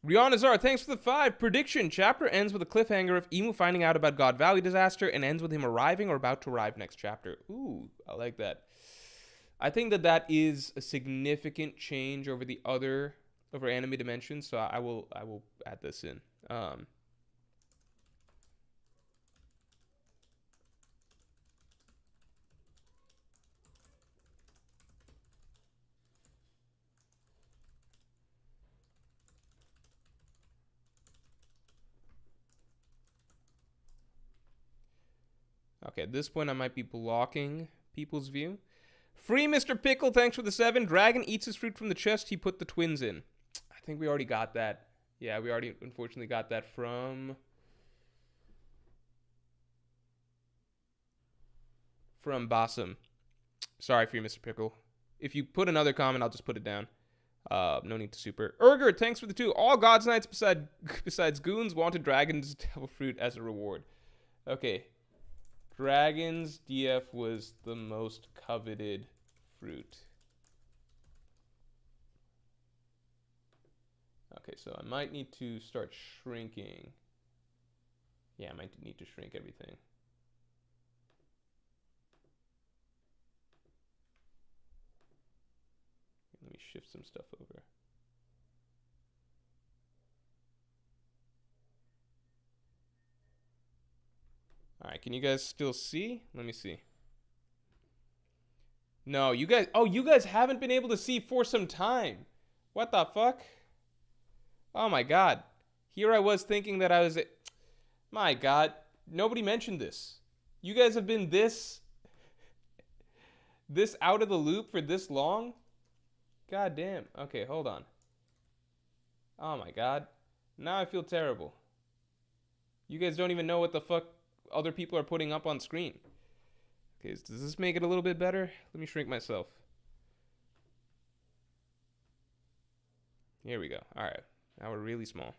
Rihanna Zara, thanks for the 5. Prediction. Chapter ends with a cliffhanger of Imu finding out about God Valley disaster and ends with him arriving or about to arrive next chapter. Ooh, I like that. I think that is a significant change over the other over Anime Dimensions, so I will add this in. Okay, at this point I might be blocking people's view. Free Mr. Pickle, thanks for the 7. Dragon eats his fruit from the chest he put the twins in. I think we already got that. Yeah, we already unfortunately got that from Bassam. Sorry, Free Mr. Pickle. If you put another comment, I'll just put it down. No need to super. Urger, thanks for the 2. All God's Knights besides Goons wanted Dragon's Devil Fruit as a reward. Okay. Dragon's DF was the most coveted fruit. Okay, so I might need to start shrinking. Yeah, I might need to shrink everything. Let me shift some stuff over. All right, can you guys still see? Let me see. No, you guys haven't been able to see for some time. What the fuck? Oh my god. Here I was thinking that I was... My god. Nobody mentioned this. You guys have been this out of the loop for this long? God damn. Okay, hold on. Oh my god. Now I feel terrible. You guys don't even know what the fuck other people are putting up on screen. Okay, does this make it a little bit better? Let me shrink myself. Here we go. All right. Now we're really small.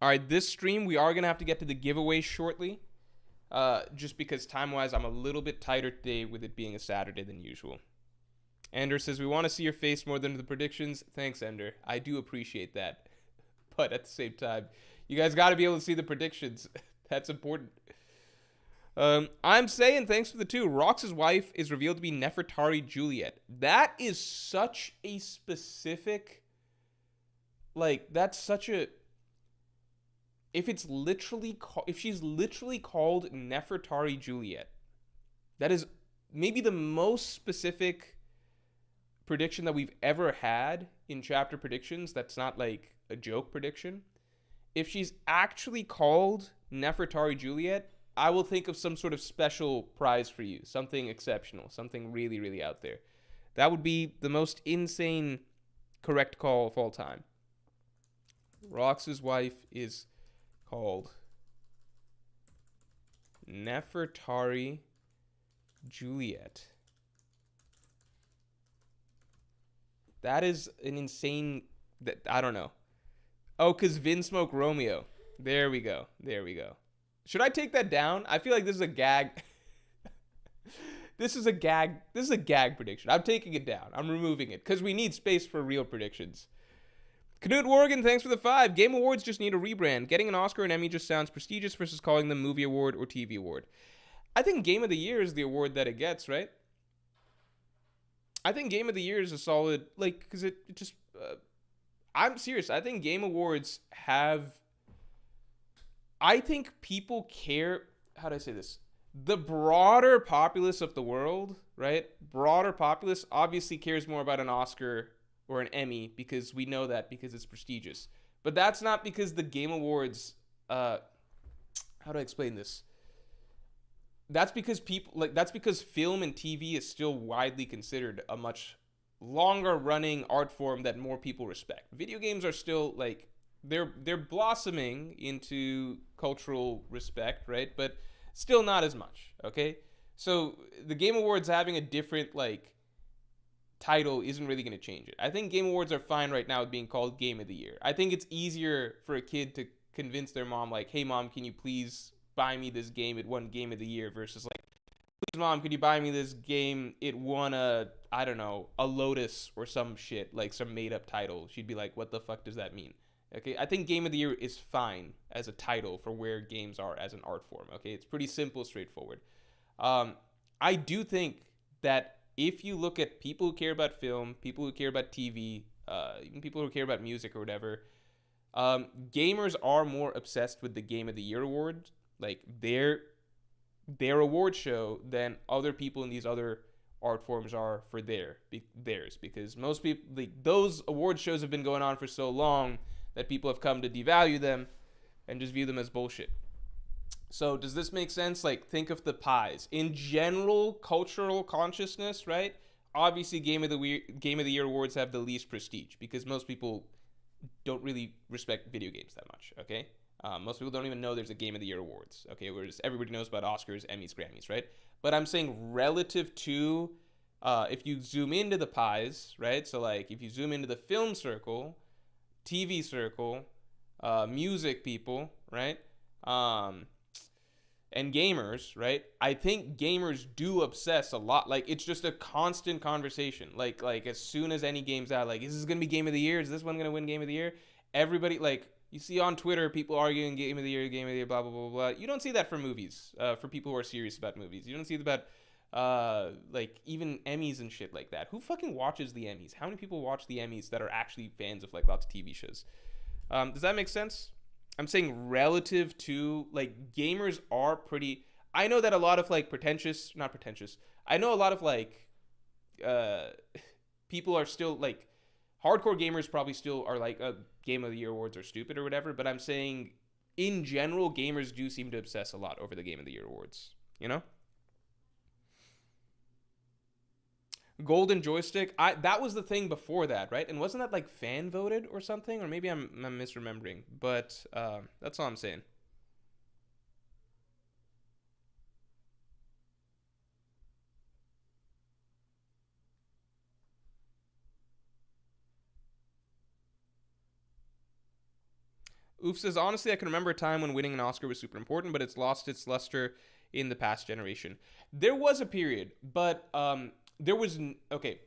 All right, this stream, we are going to have to get to the giveaway shortly. Just because time-wise, I'm a little bit tighter today with it being a Saturday than usual. Ender says, we want to see your face more than the predictions. Thanks, Ender. I do appreciate that. But at the same time, you guys got to be able to see the predictions. That's important. I'm saying, thanks for the 2. Rox's wife is revealed to be Nefertari Juliet. That is such a specific... Like, that's such a... If she's literally called Nefertari Juliet, that is maybe the most specific prediction that we've ever had in chapter predictions. That's not like a joke prediction. If she's actually called Nefertari Juliet, I will think of some sort of special prize for you, something exceptional, something really, really out there. That would be the most insane correct call of all time. Rox's wife is called Nefertari Juliet. That is an insane... I don't know. Oh, because Vinsmoke Romeo. There we go. There we go. Should I take that down? I feel like this is a gag. This is a gag. This is a gag prediction. I'm taking it down. I'm removing it because we need space for real predictions. Knut Worgen, thanks for the 5. Game Awards just need a rebrand. Getting an Oscar and Emmy just sounds prestigious versus calling them Movie Award or TV Award. I think Game of the Year is the award that it gets, right? I think Game of the Year is a solid, like, because it just, I'm serious. I think Game Awards have, I think people care, how do I say this? The broader populace of the world, right? Broader populace obviously cares more about an Oscar or an Emmy because we know that because it's prestigious. But that's not because the Game Awards, how do I explain this? That's because film and TV is still widely considered a much longer running art form that more people respect. Video games are still like they're blossoming into cultural respect, right? But still not as much, okay? So the Game Awards having a different like title isn't really going to change it. I think Game Awards are fine right now with being called Game of the Year. I think it's easier for a kid to convince their mom like, "Hey mom, can you please buy me this game? It won Game of the Year," versus like, "Please mom, could you buy me this game? It won a Lotus or some shit, like some made up title." She'd be like, "What the fuck does that mean?" Okay, I think Game of the Year is fine as a title for where games are as an art form. Okay, it's pretty simple, straightforward. I do think that if you look at people who care about film, people who care about TV, even people who care about music or whatever, gamers are more obsessed with the Game of the Year award, like their award show, than other people in these other art forms are for theirs, because most people, like, those award shows have been going on for so long that people have come to devalue them and just view them as bullshit. So does this make sense? Like, think of the pies. In general cultural consciousness, right? Obviously, Game of the Year awards have the least prestige because most people don't really respect video games that much, okay? Most people don't even know there's a Game of the Year awards, okay? Whereas everybody knows about Oscars, Emmys, Grammys, right? But I'm saying relative to, if you zoom into the pies, right? So, like, if you zoom into the film circle, TV circle, music people, right? And gamers, right? I think gamers do obsess a lot. Like, it's just a constant conversation. Like as soon as any game's out, like, is this gonna be Game of the Year? Is this one gonna win Game of the Year? Everybody, like, you see on Twitter people arguing Game of the Year, blah blah blah blah. You don't see that for movies. For people who are serious about movies, you don't see that about like even Emmys and shit like that. Who fucking watches the Emmys? How many people watch the Emmys that are actually fans of like lots of TV shows? Does that make sense? I'm saying relative to, like, gamers are pretty, I know that a lot of like not pretentious. I know a lot of like people are still like hardcore gamers probably still are like Game of the Year awards are stupid or whatever, but I'm saying in general gamers do seem to obsess a lot over the Game of the Year awards, you know? Golden Joystick, that was the thing before that, right? And wasn't that like fan voted or something? Or maybe I'm misremembering, but that's all I'm saying. Oof says, honestly, I can remember a time when winning an Oscar was super important, but it's lost its luster in the past generation. There was a period, but there was, okay,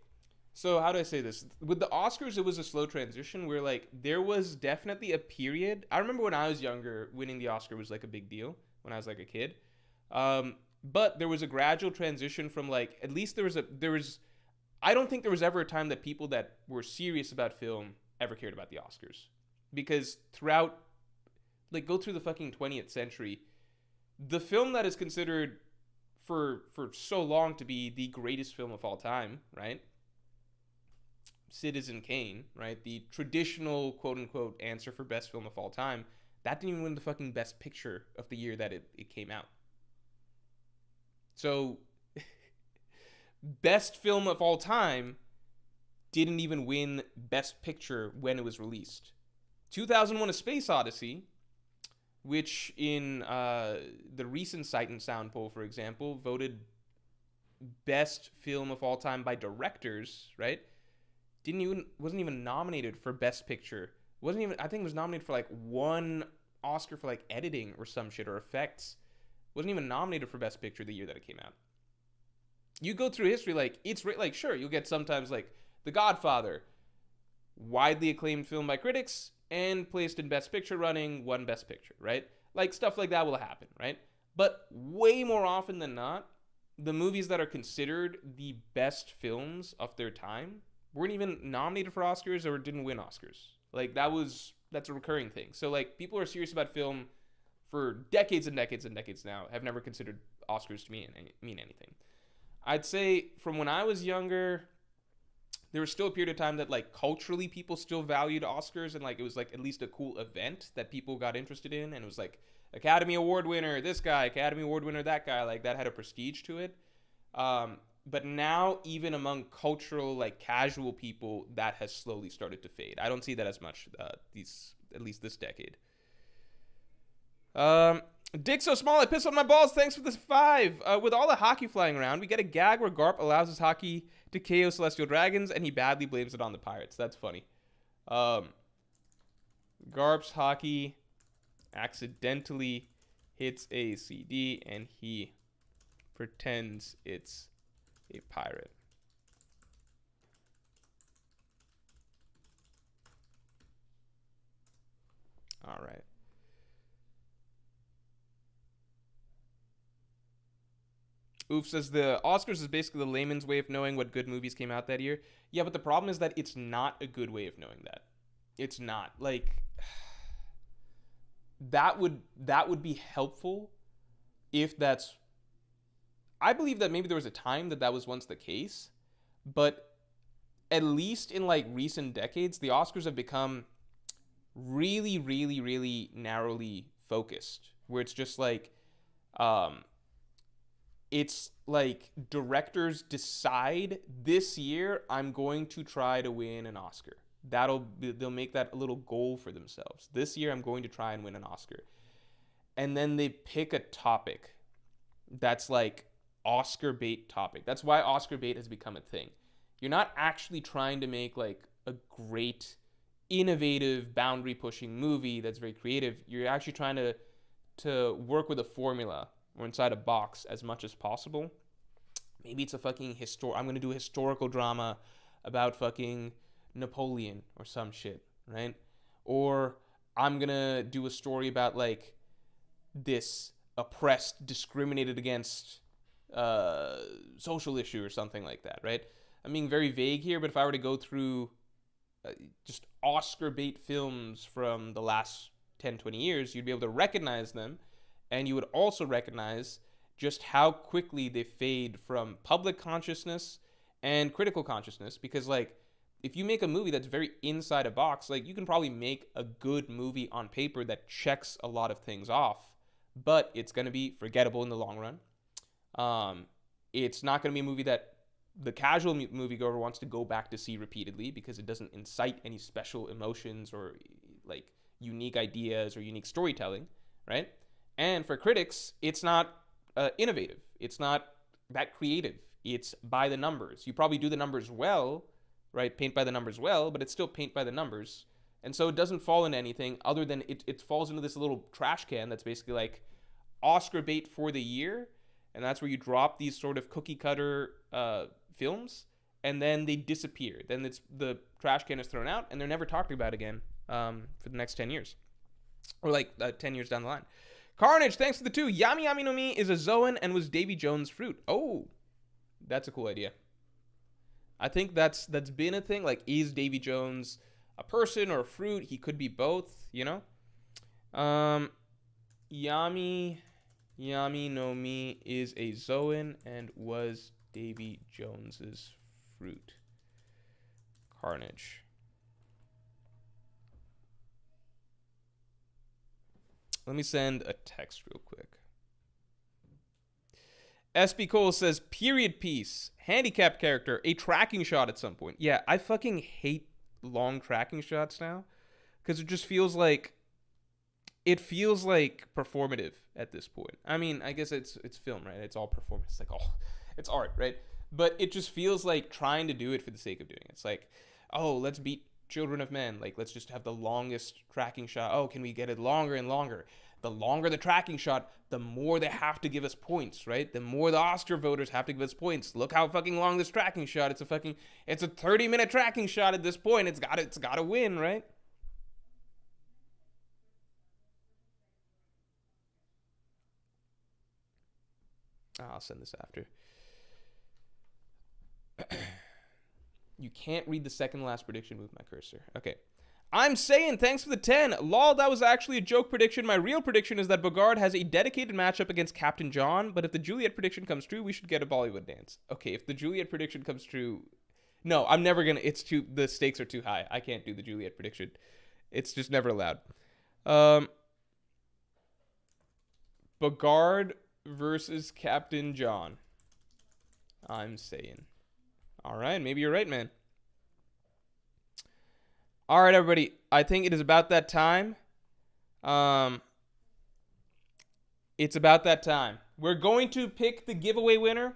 so how do I say this? With the Oscars, it was a slow transition where, like, there was definitely a period. I remember when I was younger, winning the Oscar was like a big deal when I was like a kid. But there was a gradual transition from, like, at least I don't think there was ever a time that people that were serious about film ever cared about the Oscars. Because throughout, like, go through the fucking 20th century, the film that is considered for so long to be the greatest film of all time, right? Citizen Kane, right? The traditional quote unquote answer for best film of all time, that didn't even win the fucking best picture of the year that it came out. So, best film of all time didn't even win best picture when it was released. 2001: A Space Odyssey, which in the recent Sight and Sound poll, for example, voted best film of all time by directors, right? Wasn't even nominated for best picture. I think it was nominated for like one Oscar for like editing or some shit or effects. Wasn't even nominated for best picture the year that it came out. You go through history, like like sure you'll get sometimes like The Godfather, widely acclaimed film by critics and placed in Best Picture running, won Best Picture, right? Like stuff like that will happen, right? But way more often than not, the movies that are considered the best films of their time weren't even nominated for Oscars or didn't win Oscars. Like that's a recurring thing. So like people who are serious about film for decades and decades and decades now have never considered Oscars to mean anything. I'd say from when I was younger, there was still a period of time that like culturally people still valued Oscars and like it was like at least a cool event that people got interested in, and it was like Academy Award winner this guy, Academy Award winner that guy, like that had a prestige to it. But now even among cultural like casual people, that has slowly started to fade. I don't see that as much these at least this decade. um Dick so small I piss on my balls. Thanks for this 5. With all the hockey flying around, we get a gag where Garp allows his hockey to KO Celestial Dragons, and he badly blames it on the Pirates. That's funny. Um, Garp's hockey accidentally hits a CD, and he pretends it's a pirate. All right. Oof says the Oscars is basically the layman's way of knowing what good movies came out that year. Yeah, but the problem is that it's not a good way of knowing that. It's not. Like that would be helpful if that's I believe that maybe there was a time that was once the case, but at least in like recent decades, the Oscars have become really, really, really narrowly focused, where um, it's like directors decide this year I'm going to try to win an Oscar. They'll make that a little goal for themselves. This year I'm going to try and win an Oscar. And then they pick a topic that's like Oscar bait topic. That's why Oscar bait has become a thing. You're not actually trying to make like a great innovative boundary pushing movie that's very creative. You're actually trying to work with a formula or inside a box as much as possible. Maybe it's a fucking I'm going to do a historical drama about fucking Napoleon or some shit, right? Or I'm going to do a story about like this oppressed, discriminated against social issue or something like that, right? I'm being very vague here, but if I were to go through just Oscar bait films from the last 10, 20 years, you'd be able to recognize them, and you would also recognize just how quickly they fade from public consciousness and critical consciousness. Because like if you make a movie that's very inside a box, like you can probably make a good movie on paper that checks a lot of things off, but it's going to be forgettable in the long run. It's not going to be a movie that the casual moviegoer wants to go back to see repeatedly because it doesn't incite any special emotions or like unique ideas or unique storytelling, right? And for critics, it's not innovative. It's not that creative. It's by the numbers. You probably do the numbers well, right? Paint by the numbers well, but it's still paint by the numbers. And so it doesn't fall into anything other than it falls into this little trash can that's basically like Oscar bait for the year. And that's where you drop these sort of cookie cutter films, and then they disappear. Then the trash can is thrown out, and they're never talked about again for the next 10 years. Or like 10 years down the line. Carnage, thanks for the 2. Yami Yami no Mi is a Zoan and was Davy Jones' fruit. Oh, that's a cool idea. I think that's been a thing. Like, is Davy Jones a person or a fruit? He could be both, you know? Yami no Mi is a Zoan and was Davy Jones's fruit. Carnage. Let me send a text real quick. SB Cole says, period piece, handicapped character, a tracking shot at some point. Yeah, I fucking hate long tracking shots now because it just feels like performative at this point. I mean, I guess it's film, right? It's all performance, it's art, right? But it just feels like trying to do it for the sake of doing it. It's like, oh, let's beat Children of Men. Like, let's just have the longest tracking shot. Oh, can we get it longer and longer? the longer the tracking shot, the more they have to give us points, right? The more the Oscar voters have to give us points. Look how fucking long this tracking shot. It's a 30-minute tracking shot at this point. It's got to win, right? I'll send this after. You can't read the second last prediction with my cursor. Okay. I'm saying thanks for the 10. Lol, that was actually a joke prediction. My real prediction is that Bogard has a dedicated matchup against Captain John, but if the Juliet prediction comes true, we should get a Bollywood dance. Okay, if the Juliet prediction comes true... No, I'm never gonna... The stakes are too high. I can't do the Juliet prediction. It's just never allowed. Bogard versus Captain John. I'm saying. All right, maybe you're right, man. All right, everybody. I think it is about that time. It's about that time. We're going to pick the giveaway winner.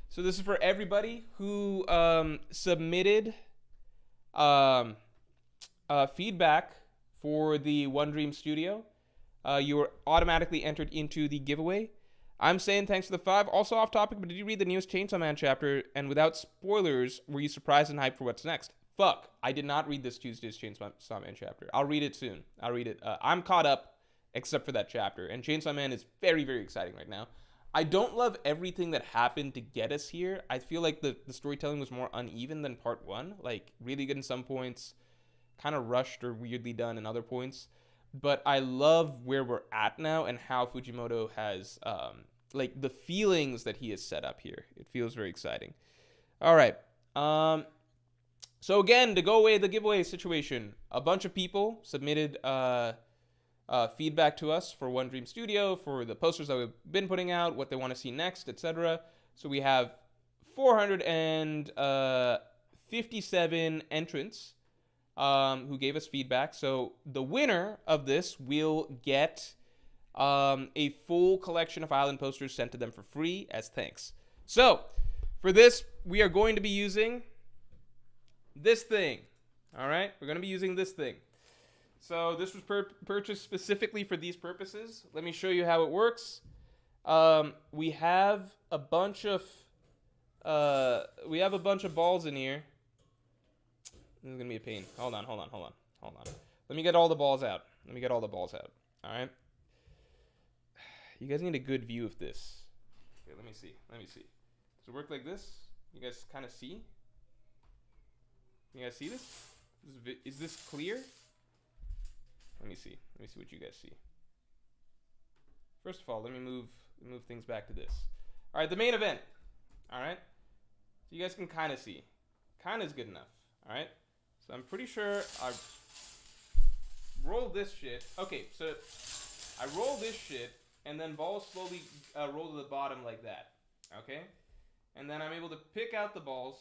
So this is for everybody who submitted feedback for the One Dream Studio. You were automatically entered into the giveaway. I'm saying thanks for the 5. Also off topic, but did you read the newest Chainsaw Man chapter? And without spoilers, were you surprised and hyped for what's next? Fuck, I did not read this Tuesday's Chainsaw Man chapter. I'll read it soon. I'll read it. I'm caught up, except for that chapter. And Chainsaw Man is very, very exciting right now. I don't love everything that happened to get us here. I feel like the storytelling was more uneven than part 1. Like, really good in some points, kind of rushed or weirdly done in other points. But I love where we're at now and how Fujimoto has, like, the feelings that he has set up here. It feels very exciting. All right. So again, to go away the giveaway situation, a bunch of people submitted feedback to us for One Dream Studio, for the posters that we've been putting out, what they want to see next, etc. So we have 457 entrants who gave us feedback. So the winner of this will get a full collection of Island posters sent to them for free as thanks. So for this, we are going to be using this thing. All right, we're going to be using this thing. So this was purchased specifically for these purposes. Let me show you how it works. We have a bunch of balls in here. This is gonna be a pain. Hold on. Let me get all the balls out. All right. You guys need a good view of this. Here, let me see. Does it work like this? You guys kind of see? You guys see this? Is this clear? Let me see what you guys see. First of all, let me move things back to this. All right, the main event. All right. So you guys can kind of see. Kind of is good enough. All right. So I'm pretty sure I rolled this shit. Okay, so I roll this shit, and then balls slowly roll to the bottom like that. Okay? And then I'm able to pick out the balls.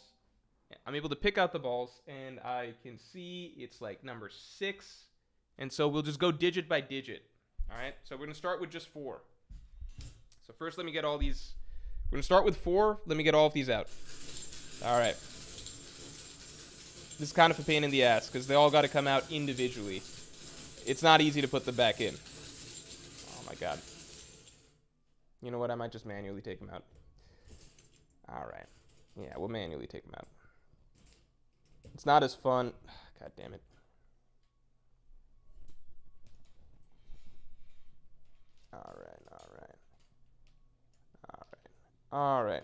And I can see it's like number 6. And so we'll just go digit by digit. All right? So we're going to start with just 4. So first let me get all these. We're going to start with 4. Let me get all of these out. All right. This is kind of a pain in the ass because they all got to come out individually. It's not easy to put them back in. Oh my god. You know what? I might just manually take them out. All right. Yeah, we'll manually take them out. It's not as fun. God damn it. All right.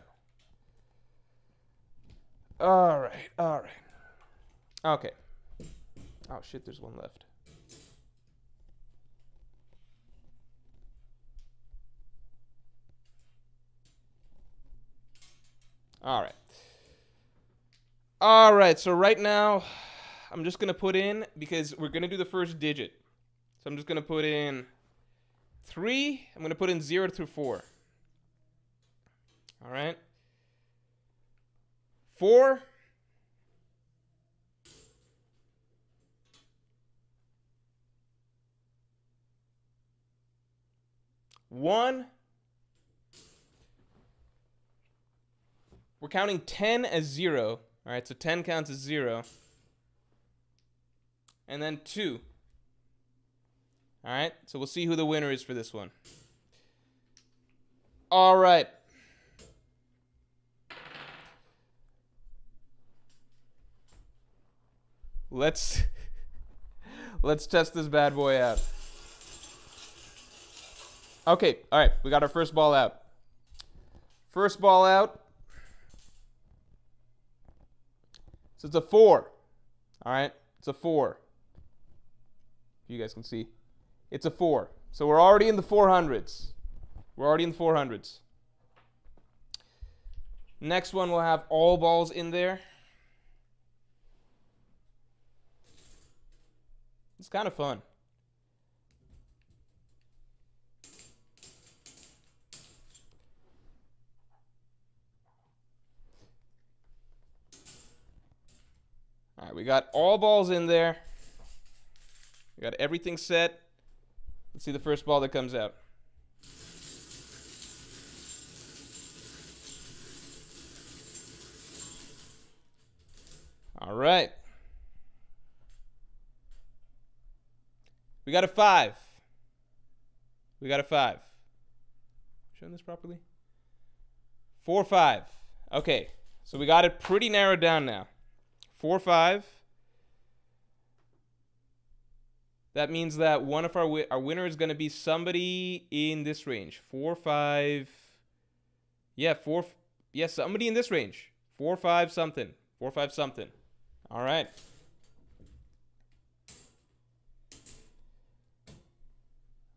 Okay. Oh shit, there's one left. All right, so right now, I'm just going to put in, because we're going to do the first digit. So I'm just going to put in 3. I'm going to put in 0 through 4. All right. 4. 1. We're counting 10 as 0. All right, so 10 counts as 0. And then 2. All right, so we'll see who the winner is for this one. All right. Let's test this bad boy out. Okay, all right, we got our first ball out. First ball out. So it's a 4. All right, it's a 4. You guys can see. It's a 4. So we're already in the 400s. We're already in the 400s. Next one, we'll have all balls in there. It's kind of fun. All right, we got all balls in there. We got everything set. Let's see the first ball that comes out. All right. We got a 5. We got a 5. Showing this properly? 4-5. Okay, so we got it pretty narrowed down now. 4-5. That means that one of our winner is going to be somebody in this range. 4-5. Yeah, 4. Yeah, somebody in this range. 4-5 something. 4-5 something. All right.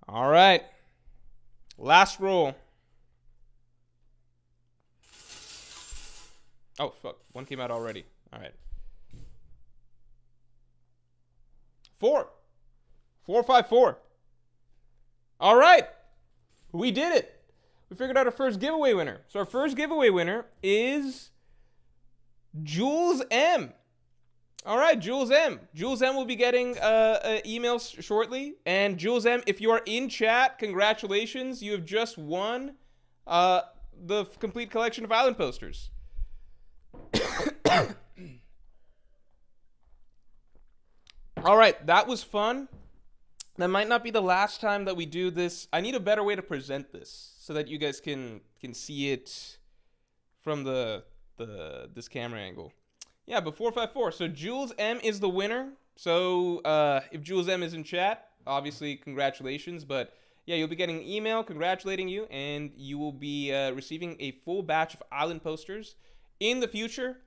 All right. Last roll. Oh, fuck. One came out already. All right. 4. 4-5-4. All right. We did it. We figured out our first giveaway winner. So our first giveaway winner is Jules M. All right, Jules M. Jules M will be getting an email shortly. And Jules M, if you are in chat, congratulations. You have just won the complete collection of Island posters. All right, that was fun. That might not be the last time that we do this. I need a better way to present this so that you guys can see it from this camera angle. Yeah, but 4-5-4. So Jules M is the winner. So if Jules M is in chat, obviously congratulations. But yeah, you'll be getting an email congratulating you, and you will be receiving a full batch of Island posters. In the future,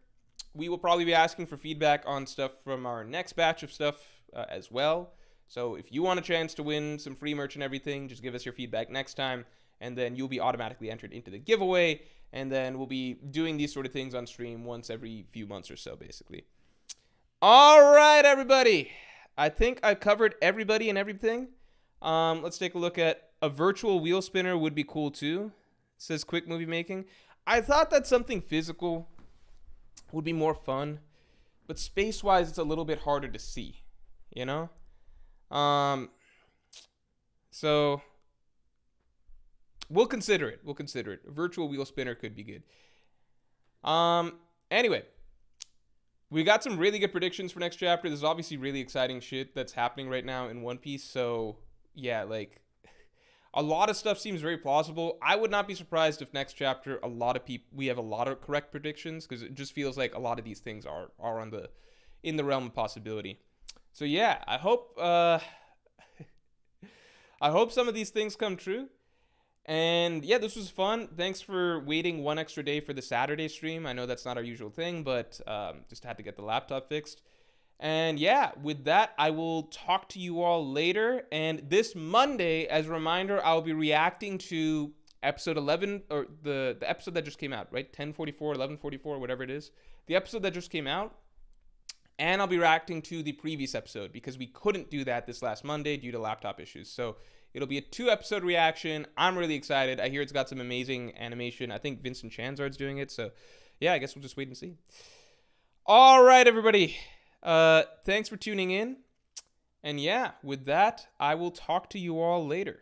we will probably be asking for feedback on stuff from our next batch of stuff as well. So if you want a chance to win some free merch and everything, just give us your feedback next time, and then you'll be automatically entered into the giveaway. And then we'll be doing these sort of things on stream once every few months or so, basically. All right, everybody. I think I covered everybody and everything. Let's take a look at a virtual wheel spinner would be cool too. It says quick movie making. I thought that something physical would be more fun, but space-wise, it's a little bit harder to see, you know? So we'll consider it. We'll consider it. A virtual wheel spinner could be good. Anyway, we got some really good predictions for next chapter. There's obviously really exciting shit that's happening right now in One Piece. So yeah, like a lot of stuff seems very plausible. I would not be surprised if next chapter we have a lot of correct predictions, because it just feels like a lot of these things are in the realm of possibility. So yeah, I hope some of these things come true. And yeah, this was fun. Thanks for waiting one extra day for the Saturday stream. I know that's not our usual thing, but just had to get the laptop fixed. And yeah, with that, I will talk to you all later. And this Monday, as a reminder, I'll be reacting to episode 11, or the episode that just came out, right? 1044, 1144, whatever it is. The episode that just came out. And I'll be reacting to the previous episode, because we couldn't do that this last Monday due to laptop issues. So it'll be a 2-episode reaction. I'm really excited. I hear it's got some amazing animation. I think Vincent Chanzard's doing it. So yeah, I guess we'll just wait and see. All right, everybody. Thanks for tuning in. And yeah, with that, I will talk to you all later.